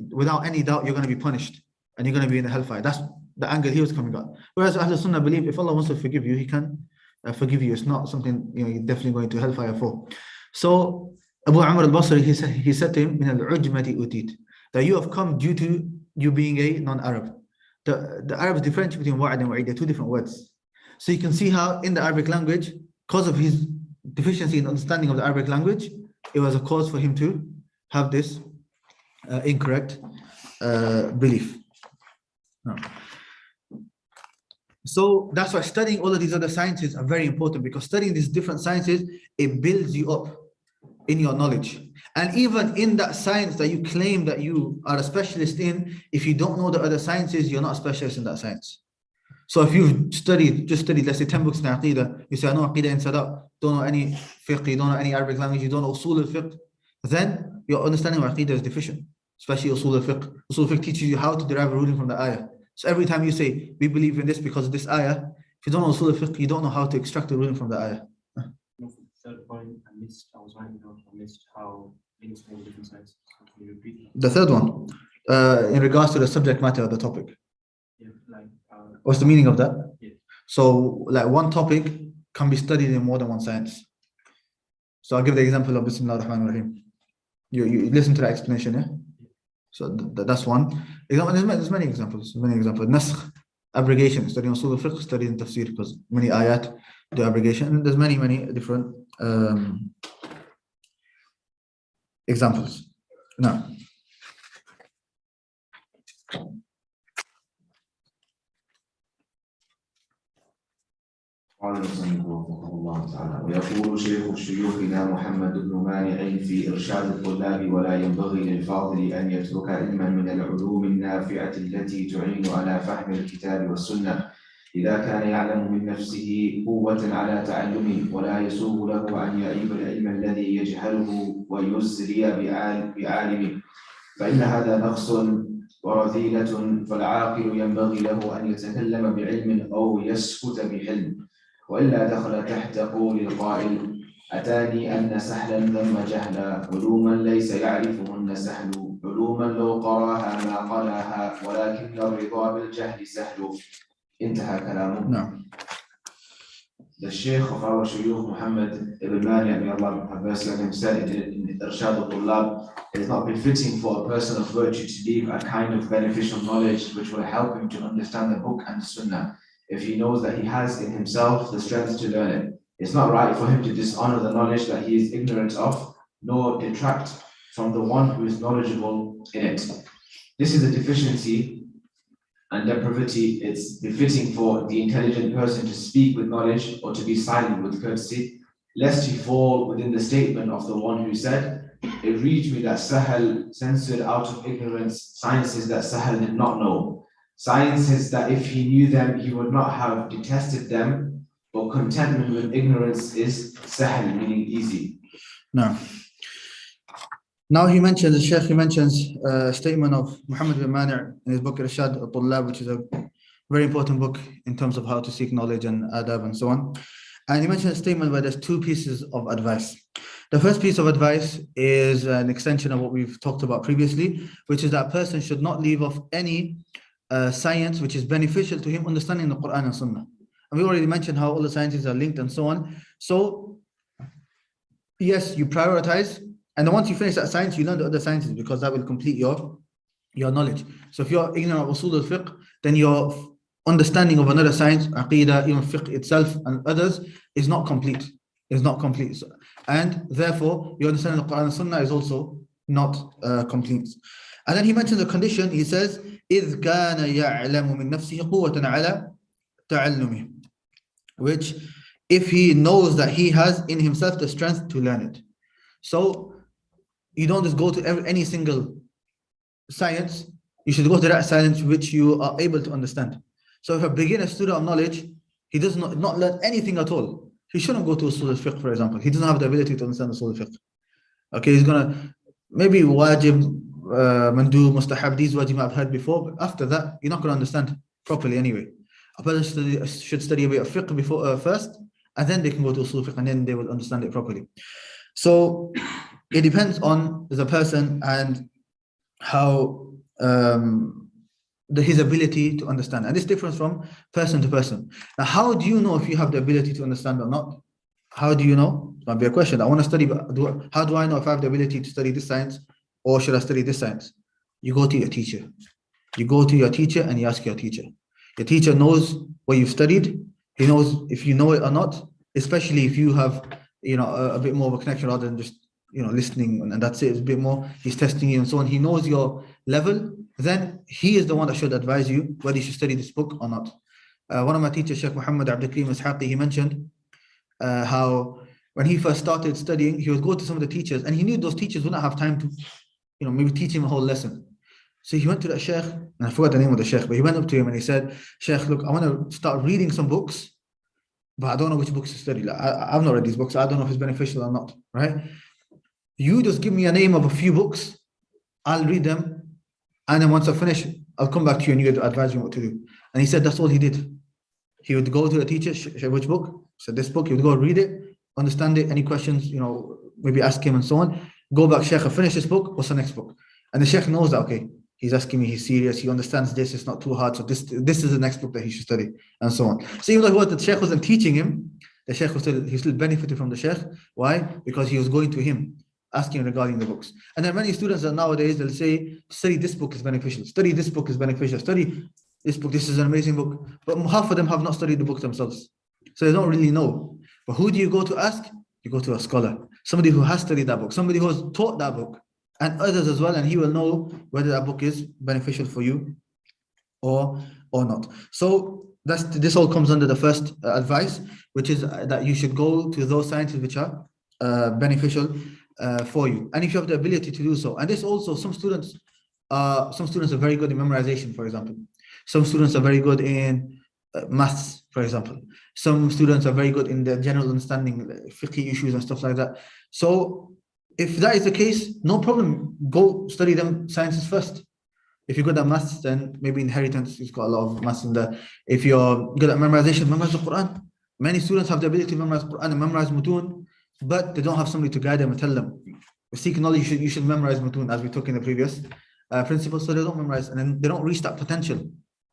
without any doubt you're going to be punished and you're going to be in the hellfire. That's the angle he was coming at. Whereas Ahlul Sunnah believe if Allah wants to forgive you, He can forgive you. It's not something you're definitely going to hellfire for. So Abu Amr al-Basri, he said to him, "Min al-ujmati utit," that you have come due to you being a non-Arab. The Arabs differentiate between wa'ad and wa'id. They're two different words. So you can see how in the Arabic language, because of his deficiency in understanding of the Arabic language, it was a cause for him to have this incorrect belief. No. So that's why studying all of these other sciences are very important, because studying these different sciences, it builds you up in your knowledge. And even in that science that you claim that you are a specialist in, if you don't know the other sciences, you're not a specialist in that science. So if you've studied, let's say 10 books in Aqidah, you say, I know Aqidah inside out, don't know any fiqh, you don't know any Arabic language, you don't know usul al-fiqh, then your understanding of Aqidah is deficient, especially usul al-fiqh. Usul al-fiqh teaches you how to derive a ruling from the ayah. So every time you say, we believe in this because of this ayah, if you don't know usul al-fiqh, you don't know how to extract the ruling from the ayah. No, for the third point, I was writing down, I missed how links all different sides. Can you repeat that? The third one, in regards to the subject matter of the topic. Yeah, like, What's the meaning of that? Yeah. So like one topic can be studied in more than one science. So I'll give the example of Bismillah ar-Rahman ar-Rahim. You listen to that explanation, yeah? So that's one. There's many examples. Nasakh, abrogation, studying usul al-fiqh, studying tafsir, because many ayat do abrogation. And there's many different examples. Now, قال المصنف رحمه الله تعالى: ويقول شيخ شيوخنا محمد بن مانع في إرشاد الطلاب: ولا ينبغي للفاضل أن يترك علما من العلوم النافعة التي تعين على فهم الكتاب والسنة إذا كان يعلم من نفسه قوة على تعلمه، ولا يسوغ له أن يعيب العلم الذي يجهله ويزري بعالمه، فإن هذا نقص ورذيلة، فالعاقل ينبغي له أن يتكلم بعلم أو يسكت بحلم، وإلا دخل تحت قول القائل: أتاني أن سهلا ذم جهلا، علوما ليس يعرفهن سهل، علوما لو قراها ما قلاها، ولكن الرضا بالجهل سهل. انتهى كلامه. نعم. The Sheikh of our Shuyukh Muhammad ibn Mani, may Allah have mercy on him, said in Irshad al-Tullab, it is not befitting for a person of virtue to leave a kind of beneficial knowledge which will help him to understand the book and the sunnah, if he knows that he has in himself the strength to learn it. It's not right for him to dishonor the knowledge that he is ignorant of, nor detract from the one who is knowledgeable in it. This is a deficiency and depravity. It's befitting for the intelligent person to speak with knowledge or to be silent with courtesy, lest he fall within the statement of the one who said, it reached me that Sahal censored out of ignorance sciences that Sahal did not know, sciences that if he knew them he would not have detested them, but contentment with ignorance is Sahal, meaning easy. Now he mentions a statement of Muhammad bin Mani' in his book Irshad al-Tullab, which is a very important book in terms of how to seek knowledge and adab and so on. And he mentioned a statement where there's two pieces of advice. The first piece of advice is an extension of what we've talked about previously, which is that a person should not leave off any science which is beneficial to him understanding the Quran and Sunnah. And we already mentioned how all the sciences are linked and so on. So yes, you prioritize, and then once you finish that science, you learn the other sciences, because that will complete your knowledge. So if you're ignorant of usul al-fiqh, then your understanding of another science, aqidah, even fiqh itself and others, is not complete. And therefore, your understanding of the Quran and Sunnah is also not complete. And then he mentions a condition. He says, إِذْ كَانَ يَعْلَمُ مِن نَفْسِهِ قُوَّةً عَلَى تَعَلُّمِهِ, which if he knows that he has in himself the strength to learn it. So you don't just go to any single science. You should go to that science which you are able to understand. So if a beginner student of knowledge, he does not learn anything at all, he shouldn't go to usul al-fiqh, for example. He doesn't have the ability to understand usul al-fiqh. Okay, he's gonna maybe wajib, mandu, mustahab, these words you might have heard before, but after that, you're not gonna understand properly anyway. A person should study a bit of fiqh before first, and then they can go to usul fiqh, and then they will understand it properly. So it depends on the person and how his ability to understand, and this differs from person to person. Now, how do you know if you have the ability to understand or not? How do you know? It might be a question. I want to study, but how do I know if I have the ability to study this science, or should I study this science? You go to your teacher. You go to your teacher and you ask your teacher. Your teacher knows what you've studied. He knows if you know it or not, especially if you have, a bit more of a connection rather than just, listening and that's it. It's a bit more, he's testing you and so on. He knows your level. Then he is the one that should advise you whether you should study this book or not. One of my teachers, Sheikh Muhammad Abdul Karim Ishaqi, he mentioned how when he first started studying, he would go to some of the teachers and he knew those teachers wouldn't have time to, maybe teach him a whole lesson. So he went to the Sheikh, and I forgot the name of the Sheikh, but he went up to him and he said, Sheikh, look, I want to start reading some books, but I don't know which books to study. Like, I've not read these books. I don't know if it's beneficial or not, right? You just give me a name of a few books, I'll read them, and then once I finish, I'll come back to you and you advise me what to do. And he said that's all he did. He would go to the teacher, which book? He said this book. He would go read it, understand it, any questions, maybe ask him and so on. Go back, Sheikh, I finished this book, what's the next book? And the Sheikh knows that, okay, he's asking me, he's serious, he understands this, it's not too hard, so this is the next book that he should study, and so on. So even though the Sheikh wasn't teaching him, the Sheikh was still benefited from the Sheikh. Why? Because he was going to him, asking regarding the books. And then many students are nowadays, they'll say, study this book is beneficial, study this book is beneficial, study this book, this is an amazing book. But half of them have not studied the book themselves. So they don't really know. But who do you go to ask? You go to a scholar, somebody who has studied that book, somebody who has taught that book, and others as well, and he will know whether that book is beneficial for you or not. So this all comes under the first advice, which is that you should go to those sciences which are beneficial for you, and if you have the ability to do so. And this also, some students are very good in memorization, for example. Some students are very good in maths, for example. Some students are very good in the general understanding, fiqh issues and stuff like that. So if that is the case, no problem. Go study them sciences first. If you're good at maths, then maybe inheritance, you've got a lot of maths in there. If you're good at memorization, memorize the Quran. Many students have the ability to memorize Quran and memorize mutun, but they don't have somebody to guide them and tell them. Seeking knowledge, you should memorize mutun, as we took in the previous principles, so they don't memorize, and then they don't reach that potential,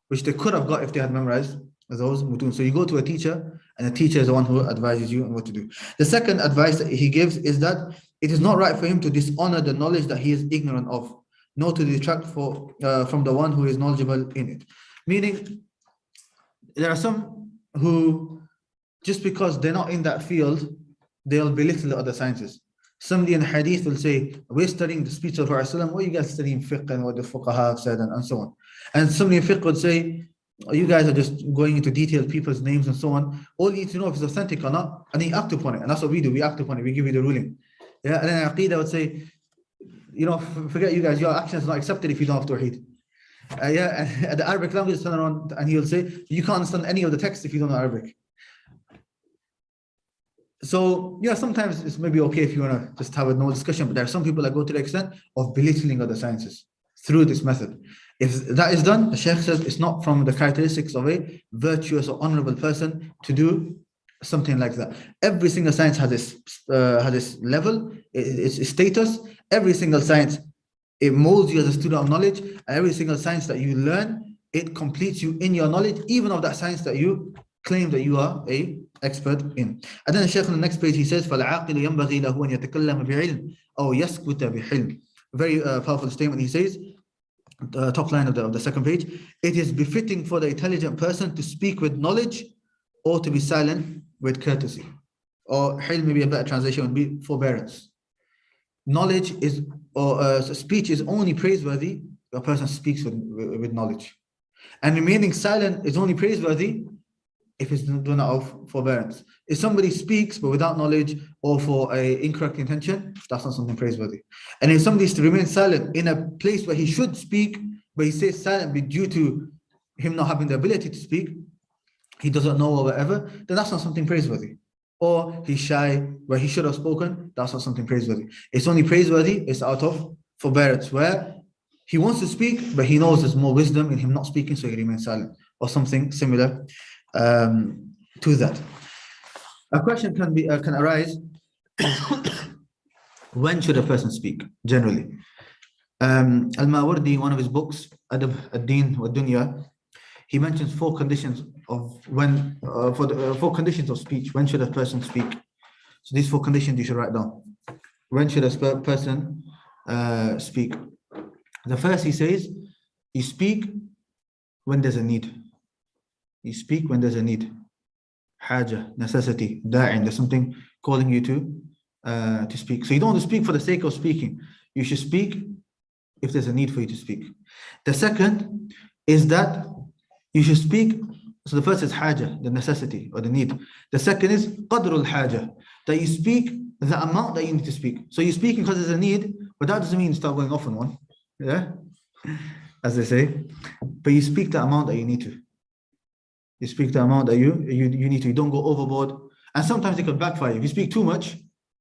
which they could have got if they had memorized those mutun. So you go to a teacher, and the teacher is the one who advises you on what to do. The second advice that he gives is that it is not right for him to dishonor the knowledge that he is ignorant of, nor to detract from the one who is knowledgeable in it. Meaning, there are some who, just because they're not in that field, they'll belittle the other sciences. Somebody in hadith will say, we're studying the speech of Rasulullah, what are you guys studying fiqh and what the fuqaha have said and so on. And somebody in fiqh would say, you guys are just going into detailed people's names and so on. All you need to know if it's authentic or not, and you act upon it. And that's what we do, we act upon it, we give you the ruling. Yeah, and then Aqidah would say, forget you guys, your action is not accepted if you don't have Tawheed. And the Arabic language is turned around and he'll say, you can't understand any of the text if you don't know Arabic. So, sometimes it's maybe okay if you want to just have a no discussion, but there are some people that go to the extent of belittling other sciences through this method. If that is done, the Shaykh says it's not from the characteristics of a virtuous or honorable person to do something like that. Every single science has this level, its status. Every single science, it molds you as a student of knowledge. And every single science that you learn, it completes you in your knowledge, even of that science that you claim that you are a expert in. And then the Shaykh on the next page, he says, فَالْعَاقِلُ يَنْبَغِي لَهُ أَنْ يَتَكَلَّمَ بِعِلْمٍ أَوْ يَسْكُتَ بِحِلْمٍ. Very powerful statement. He says, top line of the second page, it is befitting for the intelligent person to speak with knowledge or to be silent with courtesy. Or hilm, maybe a better translation would be forbearance. Knowledge is, or speech is only praiseworthy if a person speaks with knowledge. And remaining silent is only praiseworthy if it's done out of forbearance. If somebody speaks but without knowledge or for an incorrect intention, that's not something praiseworthy. And if somebody is to remain silent in a place where he should speak, but he stays silent due to him not having the ability to speak, he doesn't know or whatever, then that's not something praiseworthy. or he's shy where he should have spoken, that's not something praiseworthy. It's only praiseworthy, it's out of forbearance, where he wants to speak, but he knows there's more wisdom in him not speaking, so he remains silent, or something similar to that. A question can arise: when should a person speak? Generally, Al-Mawardi, one of his books, Adab ad-Din wa Dunya, he mentions 4 conditions of when, for the 4 conditions of speech. When should a person speak? So these 4 conditions you should write down. When should a person speak? The first, he says, you speak when there's a need. You speak when there's a need. Haja, necessity, da'in, there's something calling you to speak. So you don't want to speak for the sake of speaking. You should speak if there's a need for you to speak. The second is that you should speak. So the first is haja, the necessity or the need. The second is qadrul haja, that you speak the amount that you need to speak. So you're speaking because there's a need, but that doesn't mean you start going off on one. Yeah, as they say. But you speak the amount that you need to. You speak the amount that you need to. You don't go overboard. And sometimes it could backfire. If you speak too much,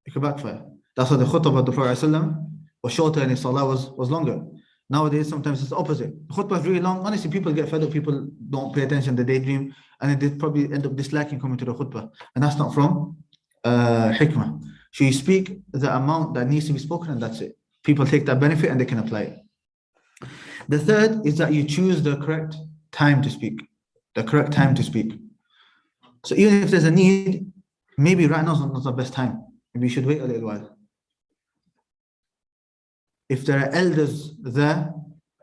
it could backfire. That's why the khutbah of the Prophet ﷺ was shorter and his salah was longer. Nowadays, sometimes it's the opposite. The khutbah is really long. Honestly, people get fed up. People don't pay attention. They daydream. And they probably end up disliking coming to the khutbah. And that's not from hikmah. So you speak the amount that needs to be spoken, and that's it. People take that benefit and they can apply it. The third is that you choose the correct time to speak. The correct time to speak. So even if there's a need, maybe right now is not the best time. Maybe you should wait a little while. If there are elders there,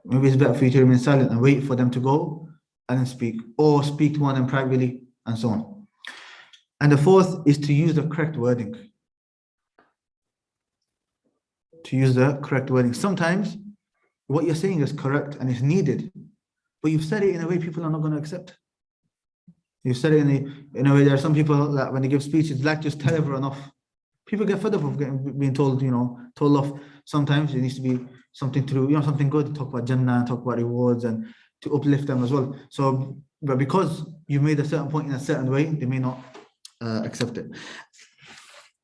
maybe it's better for you to remain silent and wait for them to go and then speak. Or speak to one of them privately and so on. And the fourth is to use the correct wording. To use the correct wording. Sometimes what you're saying is correct and is needed, but you've said it in a way people are not going to accept. You've said it in a way, there are some people that when they give speeches, like just tell everyone off. People get fed up of being told, told off. Sometimes it needs to be something to do, something good, talk about Jannah, talk about rewards, and to uplift them as well. So, but because you made a certain point in a certain way, they may not accept it.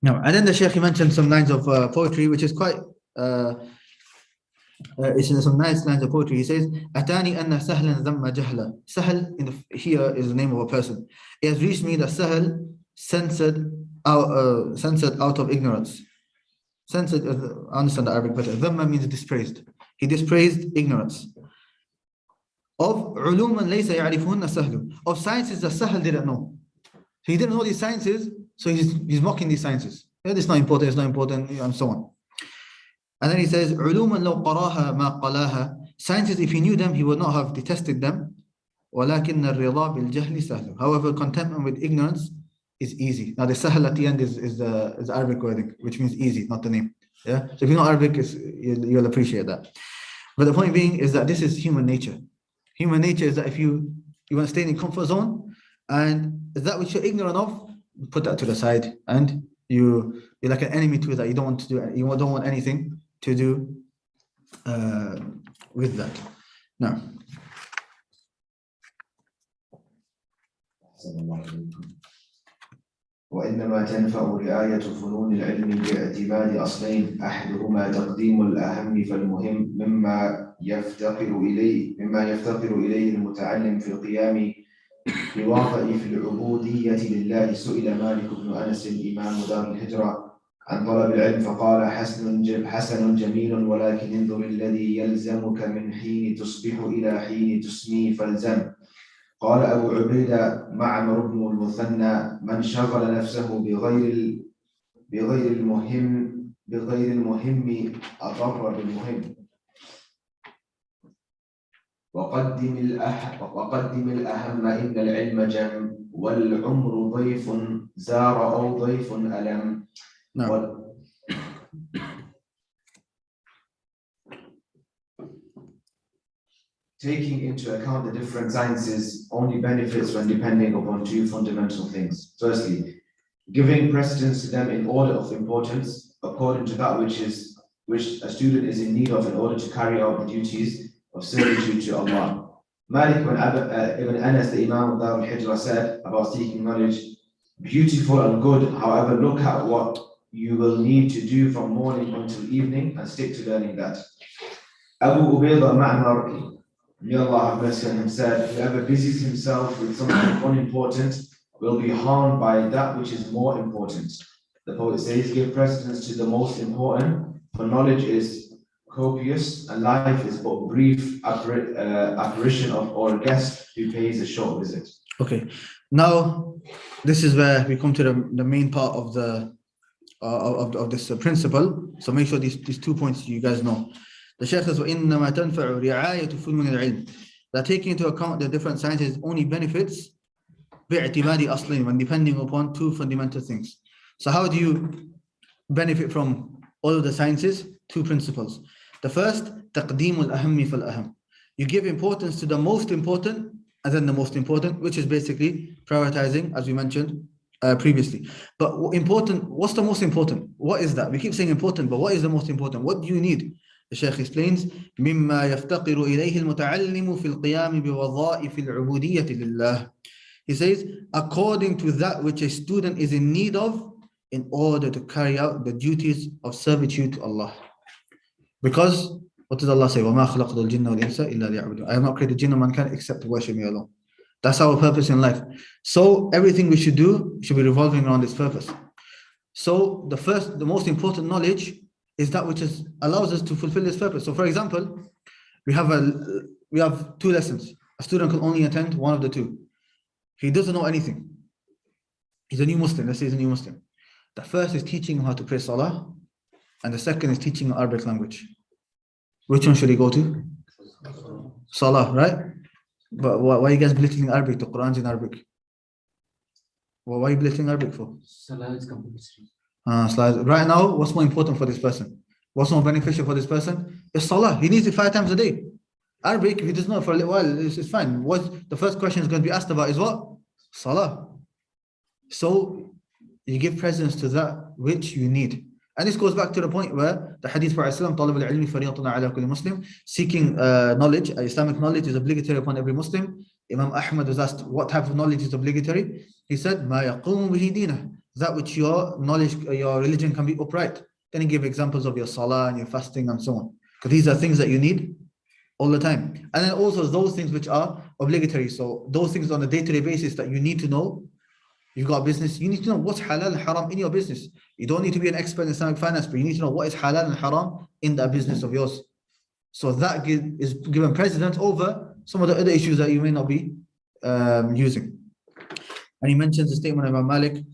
Now, and then the Shaykh mentioned some lines of poetry, which is quite, it's in some nice lines of poetry. He says, Atani anna sahlan dhamma jahla. Sahl here is the name of a person. It has reached me that Sahl censored out of ignorance. Censored, I understand the Arabic better. Dhamma means dispraised. He dispraised ignorance. Of uluman laysa ya'rifuhunna sahlu. Of sciences that Sahl didn't know. He didn't know these sciences, so he's mocking these sciences. It's not important, and so on. And then he says, عُلُومًا لَوْ قَرَاهَا مَا قَلَاهَا. Sciences, if he knew them, he would not have detested them. وَلَكِنَّ الرِّضَى بِالْجَهْلِ سَهْلٌ. However, contentment with ignorance is easy. Now the sahl at the end is the Arabic wording, which means easy, not the name. Yeah. So if you know Arabic, you'll appreciate that. But the point being is that this is human nature. Human nature is that if you want to stay in your comfort zone, and that which you're ignorant of, put that to the side, and you're like an enemy to that. You don't want to do. You don't want anything to do with that. Now, وإنما تنفع رعاية فنون العلم باعتماد أصلين أحدهما تقديم الأهم فالمهم مما يفتقر إليه المتعلم في القيام بوظائف العبودية لله. سئل مالك بن أنس إمام دار الهجرة عن طلب العلم فقال حسن جميل ولكن انظر الذي يلزمك من حين تصبح إلى حين تسمي فالزم. قال أبو عبيدة معمر بن المثنى من شغل نفسه بغير المهم أضر بالمهم. وقدم الأهم إن العلم جم والعمر ضيف زار أو ضيف ألم. no. Taking into account the different sciences only benefits when depending upon 2 fundamental things. Firstly, giving precedence to them in order of importance according to that which a student is in need of in order to carry out the duties of servitude to Allah. Malik ibn Anas, the Imam of Dar al-Hijrah, said about seeking knowledge, beautiful and good. However, look at what you will need to do from morning until evening and stick to learning that. Abu Ubaidah Ma'mar, may Allah have mercy on him, said, whoever busies himself with something unimportant will be harmed by that which is more important. The poet says, give precedence to the most important, for knowledge is copious and life is but brief apparition of or guest who pays a short visit. Okay, now this is where we come to the main part of the of this principle. So make sure these 2 points you guys know. The Shaykh says, وَإِنَّمَا تَنْفَعُ رِعَايَةُ فُنُونِ الْعِلْمِ. That taking into account the different sciences only benefits بِاعْتِمَادِ أَصْلٍ, when depending upon 2 fundamental things. So how do you benefit from all of the sciences? 2 principles. The first, تَقْدِيمُ الْأَهَمِّ فَالْأَهَمِ. You give importance to the most important and then the most important, which is basically prioritizing, as we mentioned previously. But what's the most important? What is that? We keep saying important, but what is the most important? What do you need? The Shaykh explains, مِمَّا يَفْتَقِرُ إِلَيْهِ الْمُتَعَلِّمُ فِي الْقِيَامِ بِوَظَائِفِ الْعُبُودِيَّةِ لِلَّهِ. He says, according to that which a student is in need of in order to carry out the duties of servitude to Allah. Because, what did Allah say? وَمَا خَلَقْتُ الْجِنَّ وَالْإِنسَ إِلَّا لِيَعْبُدُونِ. I have not created jinn and mankind except to worship me alone. That's our purpose in life. So everything we should do should be revolving around this purpose. So the most important knowledge is that which allows us to fulfill this purpose. So for example, we have 2 lessons. A student can only attend one of the 2. He doesn't know anything. He's a new Muslim. Let's say he's a new Muslim. The first is teaching him how to pray Salah, and the second is teaching Arabic language. Which one should he go to? Salah, right? But why are you guys belittling Arabic? The Quran's in Arabic. Well, why are you belittling Arabic for? Salah is compulsory. Right now, what's more important for this person? What's more beneficial for this person? Is Salah. He needs it 5 times a day. Arabic, if he does not for a little while, it's fine. What the first question is going to be asked about is what? Salah. So you give precedence to that which you need. And this goes back to the point where the hadith for Islam, طَلَبُ الْعِلْمِ فَرِيضَةٌ عَلَى كُلِّ مُسْلِمٍ. Seeking knowledge, Islamic knowledge is obligatory upon every Muslim. Imam Ahmad was asked, what type of knowledge is obligatory? He said, مَا يَقُومُ بِهِ دِينَهُ. That which your knowledge, your religion can be upright. Then he gave examples of your salah and your fasting and so on. Because these are things that you need all the time. And then also those things which are obligatory. So those things on a day-to-day basis that you need to know. You've got a business, you need to know what's halal and haram in your business. You don't need to be an expert in Islamic finance, but you need to know what is halal and haram in that business of yours. So that is given precedence over some of the other issues that you may not be using. And he mentions the statement of Imam Malik.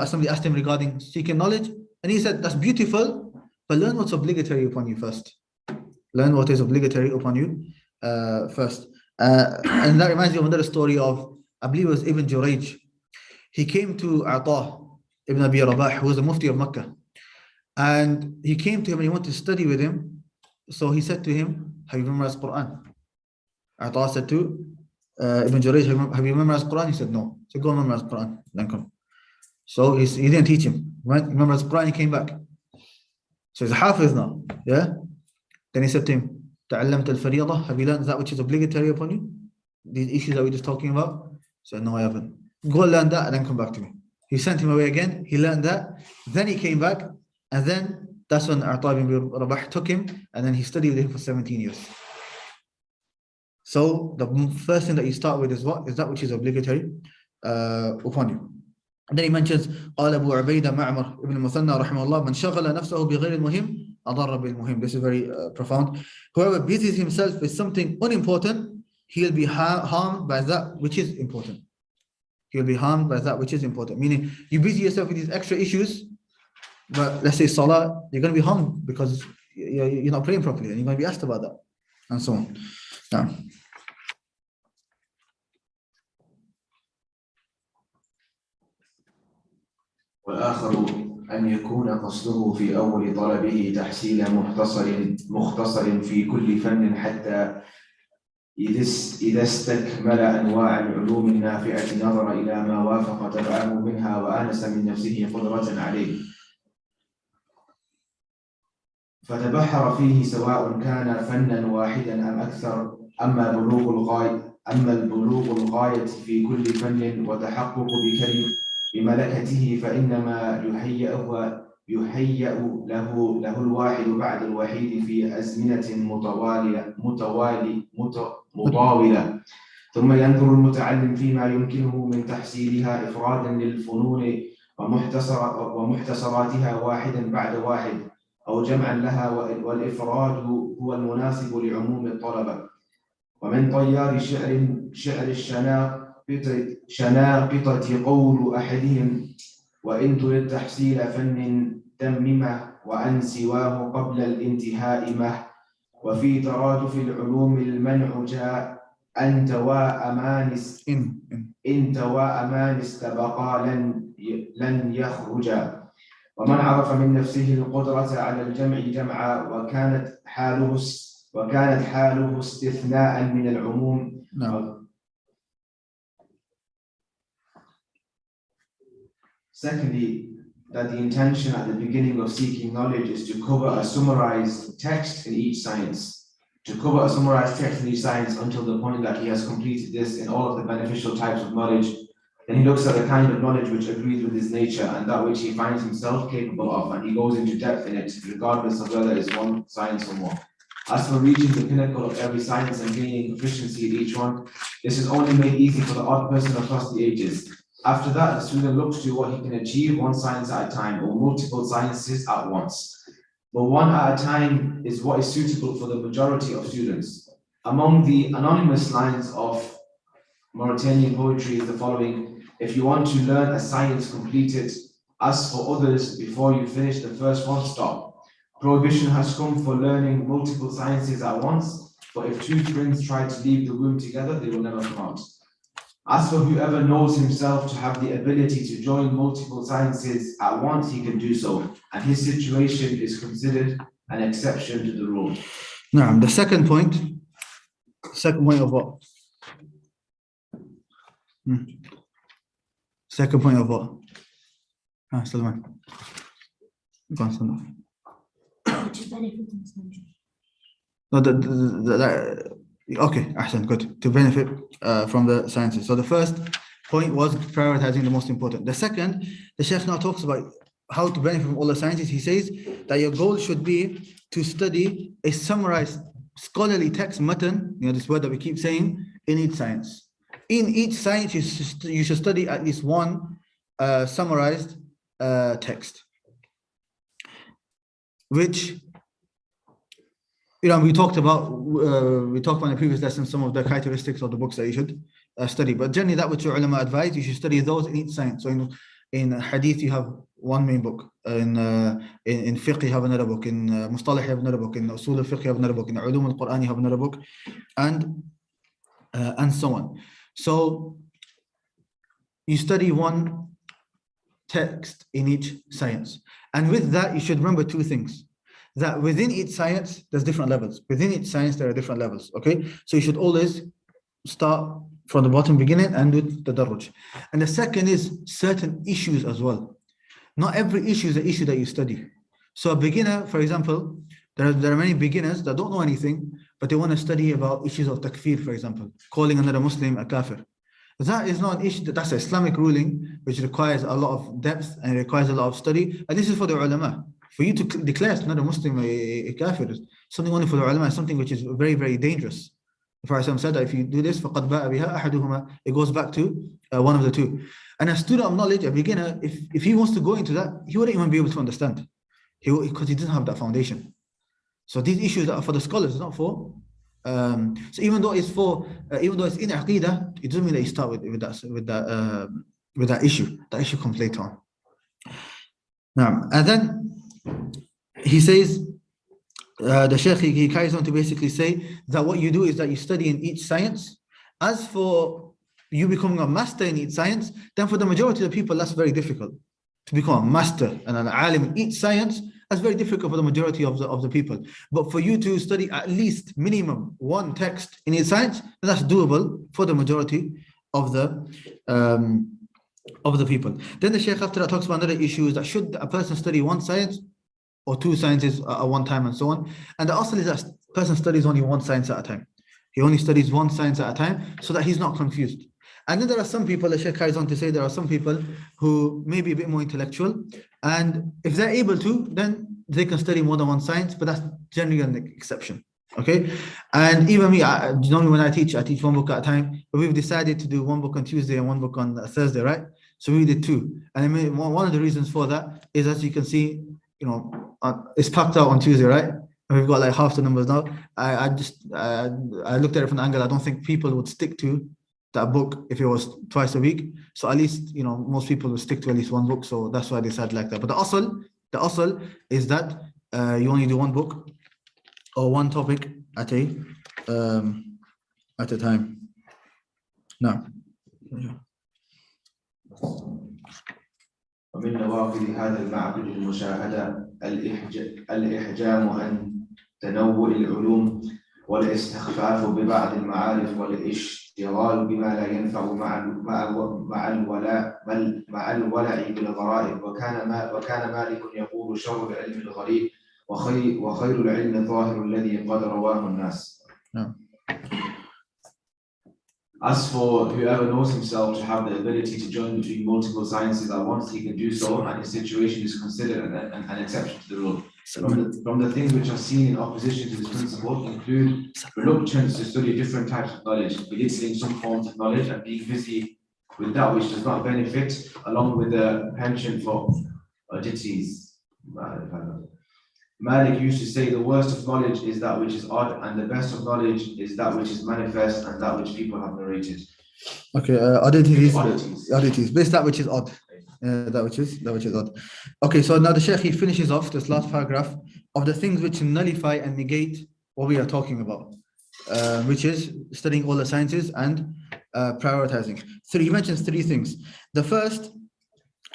Somebody asked him regarding seeking knowledge, and he said, that's beautiful, but learn what's obligatory upon you first. Learn what is obligatory upon you first. And that reminds me of another story of, I believe it was Ibn Jurayj. He came to Ata ibn Abi Rabah, who was the Mufti of Makkah. And he came to him and he wanted to study with him. So he said to him, have you memorized Quran? Ata said to Ibn Jurayj, have you memorized Quran? He said, no. So go memorize Quran, then come. So he didn't teach him. He memorized Quran, he came back. So he's a Hafiz now. Yeah? Then he said to him, تعلمت الفريضة? Have you learned that which is obligatory upon you? These issues that we're just talking about? He said, no, I haven't. Go learn that and then come back to me. He sent him away again. He learned that. Then he came back. And then that's when Ata ibn Rabah took him. And then he studied with him for 17 years. So the first thing that you start with is what? Is that which is obligatory upon you. And then he mentions, قال أبو عبيدة معمر ابن المثنى رحمه الله من شغل نفسه بغير المهم أضر بالمهم. This is very profound. Whoever busies himself with something unimportant, he'll be harmed by that which is important. He'll be harmed by that which is important. Meaning, you busy yourself with these extra issues, but let's say Salah, you're going to be harmed because you're not praying properly, and you're going to be asked about that, and so on. Now, والآخر أن يكون قصده في أول طلبه تحصيل مختصر في كل فن حتى إذا استكمل أنواع العلوم النافعة نظر إلى ما وافق تبعه منها وآنس من نفسه قدرة عليه فتبحر فيه سواء كان فنا واحدا أم أكثر أما البلوغ الغاية في كل فن بملكته فإنما يهيأ له الواحد بعد الوحيد في أزمنة مطاولة ثم ينظر المتعلم فيما يمكنه من تحصيلها إفرادا للفنون ومحتصراتها واحدا بعد واحد أو جمعا لها، والإفراد هو المناسب لعموم الطلبة. ومن طيار شعر الشناقطة قول أحدهم: وإن تريد تحصيل فن تممه وأن سواه قبل الانتهاء مه. وفي ترادف العلوم المنع جاء إن توا أمان استبقى لن يخرجا. ومن عرف من نفسه القدرة على الجمع جمعا وكانت حاله استثناء من العموم. Secondly, that the intention at the beginning of seeking knowledge is to cover a summarized text in each science. Until the point that he has completed this in all of the beneficial types of knowledge. Then he looks at the kind of knowledge which agrees with his nature and that which he finds himself capable of, and he goes into depth in it, regardless of whether it's one science or more. As for reaching the pinnacle of every science and gaining proficiency in each one, this is only made easy for the odd person across the ages. After that, the student looks to what he can achieve one science at a time or multiple sciences at once. But one at a time is what is suitable for the majority of students. Among the anonymous lines of Mauritanian poetry is the following: if you want to learn a science, complete it. As for others, before you finish the first one, stop. Prohibition has come for learning multiple sciences at once, but if two twins try to leave the womb together, they will never come out. As for whoever knows himself to have the ability to join multiple sciences at once, he can do so, and his situation is considered an exception to the rule. Now, the second point of what? Second point of what? Salman. Go on, Salman. To benefit themselves. No, okay, Ahsan, good. To benefit from the sciences. So the first point was prioritizing the most important. The second, the Sheikh now talks about how to benefit from all the sciences. He says that your goal should be to study a summarized scholarly text, matan, this word that we keep saying, in each science. In each science, you should study at least one summarized text, which we talked about in the previous lesson some of the characteristics of the books that you should study. But generally, that which your ulama advise, you should study those in each science. So in hadith, you have one main book. In fiqh, you have another book. In mustalah, you have another book. In usul al-fiqh, you have another book. In ulum al-Quran, you have another book, and so on. So you study one text in each science. And with that, you should remember two things. That within each science, there's different levels. Within each science, there are different levels, okay? So you should always start from the bottom beginning and do the tadarruj. And the second is certain issues as well. Not every issue is an issue that you study. So a beginner, for example, there are many beginners that don't know anything, but they want to study about issues of takfir, for example, calling another Muslim a kafir. That is not an issue, that's an Islamic ruling, which requires a lot of depth and requires a lot of study. And this is for the ulama. For you to declare another Muslim a kafir is something only for the ulama, something which is very, very dangerous. The Prophet said that if you do this, فَقَدْ بَاءَ بِهَا أَحَدُهُمَا, it goes back to one of the two. And a student of knowledge, a beginner, if he wants to go into that, he wouldn't even be able to understand, because he doesn't have that foundation. So these issues are for the scholars, not for. So even though it's in Aqidah, it doesn't mean that you start with that issue. That issue comes later on. Now, and then he says, the Shaykh, he carries on to basically say that what you do is that you study in each science. As for you becoming a master in each science, then for the majority of the people, that's very difficult. To become a master and an alim in each science, that's very difficult for the majority of the people. But for you to study at least minimum one text in each science, then that's doable for the majority of the people. Then the Shaykh after that talks about another issue, is that should a person study one science or two sciences at one time and so on. And the asl is that person studies only one science at a time. He only studies one science at a time so that he's not confused. And then there are some people, the Sheikh carries on to say, there are some people who may be a bit more intellectual, and if they're able to, then they can study more than one science, but that's generally an exception. Okay, and even me, normally when I teach one book at a time, but we've decided to do one book on Tuesday and one book on Thursday, right? So we did two, and I mean, one of the reasons for that is, as you can see, it's packed out on Tuesday, right? And we've got like half the numbers now. I looked at it from the angle. I don't think people would stick to that book if it was twice a week. So at least most people will stick to at least one book. So that's why I decided like that. But the asl is that you only do one book or one topic at a time. Now. ومن نوافذ هذا المعبد المشاهدة الإحجام عن تنوع العلوم والاستخفاف ببعض المعارف والاشتغال بما لا ينفع مع الولع بالغرائب وكان مالك يقول شر العلم الغريب وخير العلم الظاهر الذي قد رواه الناس. As for whoever knows himself to have the ability to join between multiple sciences at once, he can do so, and his situation is considered an exception to the rule. From the things which are seen in opposition to this principle include reluctance to study different types of knowledge, belittling some forms of knowledge, and being busy with that which does not benefit, along with the penchant for oddities. Malik used to say, the worst of knowledge is that which is odd, and the best of knowledge is that which is manifest and that which people have narrated. Okay, oddities. Based that which is odd. That which is odd. Okay, so now the Shaykh, he finishes off this last paragraph of the things which nullify and negate what we are talking about, which is studying all the sciences and prioritizing. So he mentions three things. The first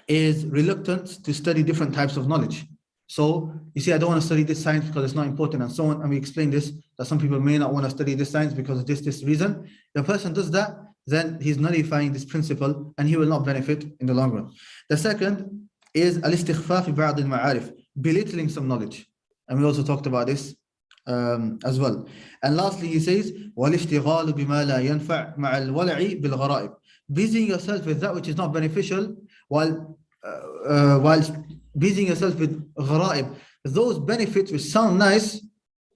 is reluctance to study different types of knowledge. So you see, I don't want to study this science because it's not important and so on. And we explained this, that some people may not want to study this science because of this reason. If a person does that, then he's nullifying this principle and he will not benefit in the long run. The second is al-istighfaf bi ba'd al-ma'arif, belittling some knowledge. And we also talked about this as well. And lastly, he says, وَالِاشْتِغَالُ بِمَا لَا يَنْفَعْ مَعَ الْوَلَعِ بِالْغَرَائِبِ, busying yourself with that which is not beneficial while busying yourself with gharaib, those benefits which sound nice,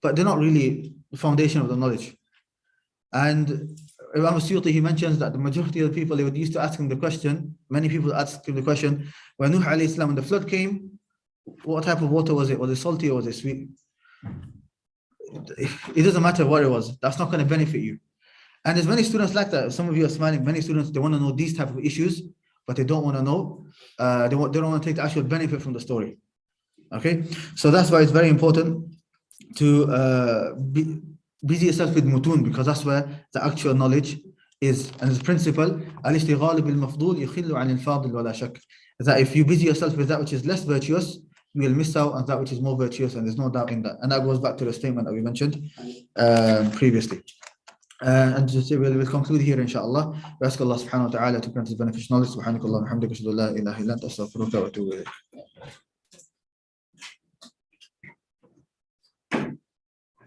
but they're not really the foundation of the knowledge. And Imam Suyuti, he mentions that the majority of the people, they would used to ask him the question, many people asked him the question, when Nuh alayhi salam, when the flood came, what type of water was it? Was it salty or was it sweet? It doesn't matter what it was, that's not going to benefit you. And there's many students like that. Some of you are smiling. Many students, they want to know these type of issues, but they don't want to know, they don't want to take the actual benefit from the story. Okay, so that's why it's very important to busy yourself with mutun, because that's where the actual knowledge is. And the principle, al-ishtighal bil-mafdul yukhillu 'an al-fadil wala shak, that if you busy yourself with that which is less virtuous, you will miss out on that which is more virtuous, and there's no doubt in that. And that goes back to the statement that we mentioned previously. And just we'll conclude here, inshallah. We ask Allah subhanahu wa ta'ala to grant us beneficial knowledge. Subhanakallah wa hamdika, ashhadu an la ilaha illa anta, astaghfiruka wa atubu ilayk.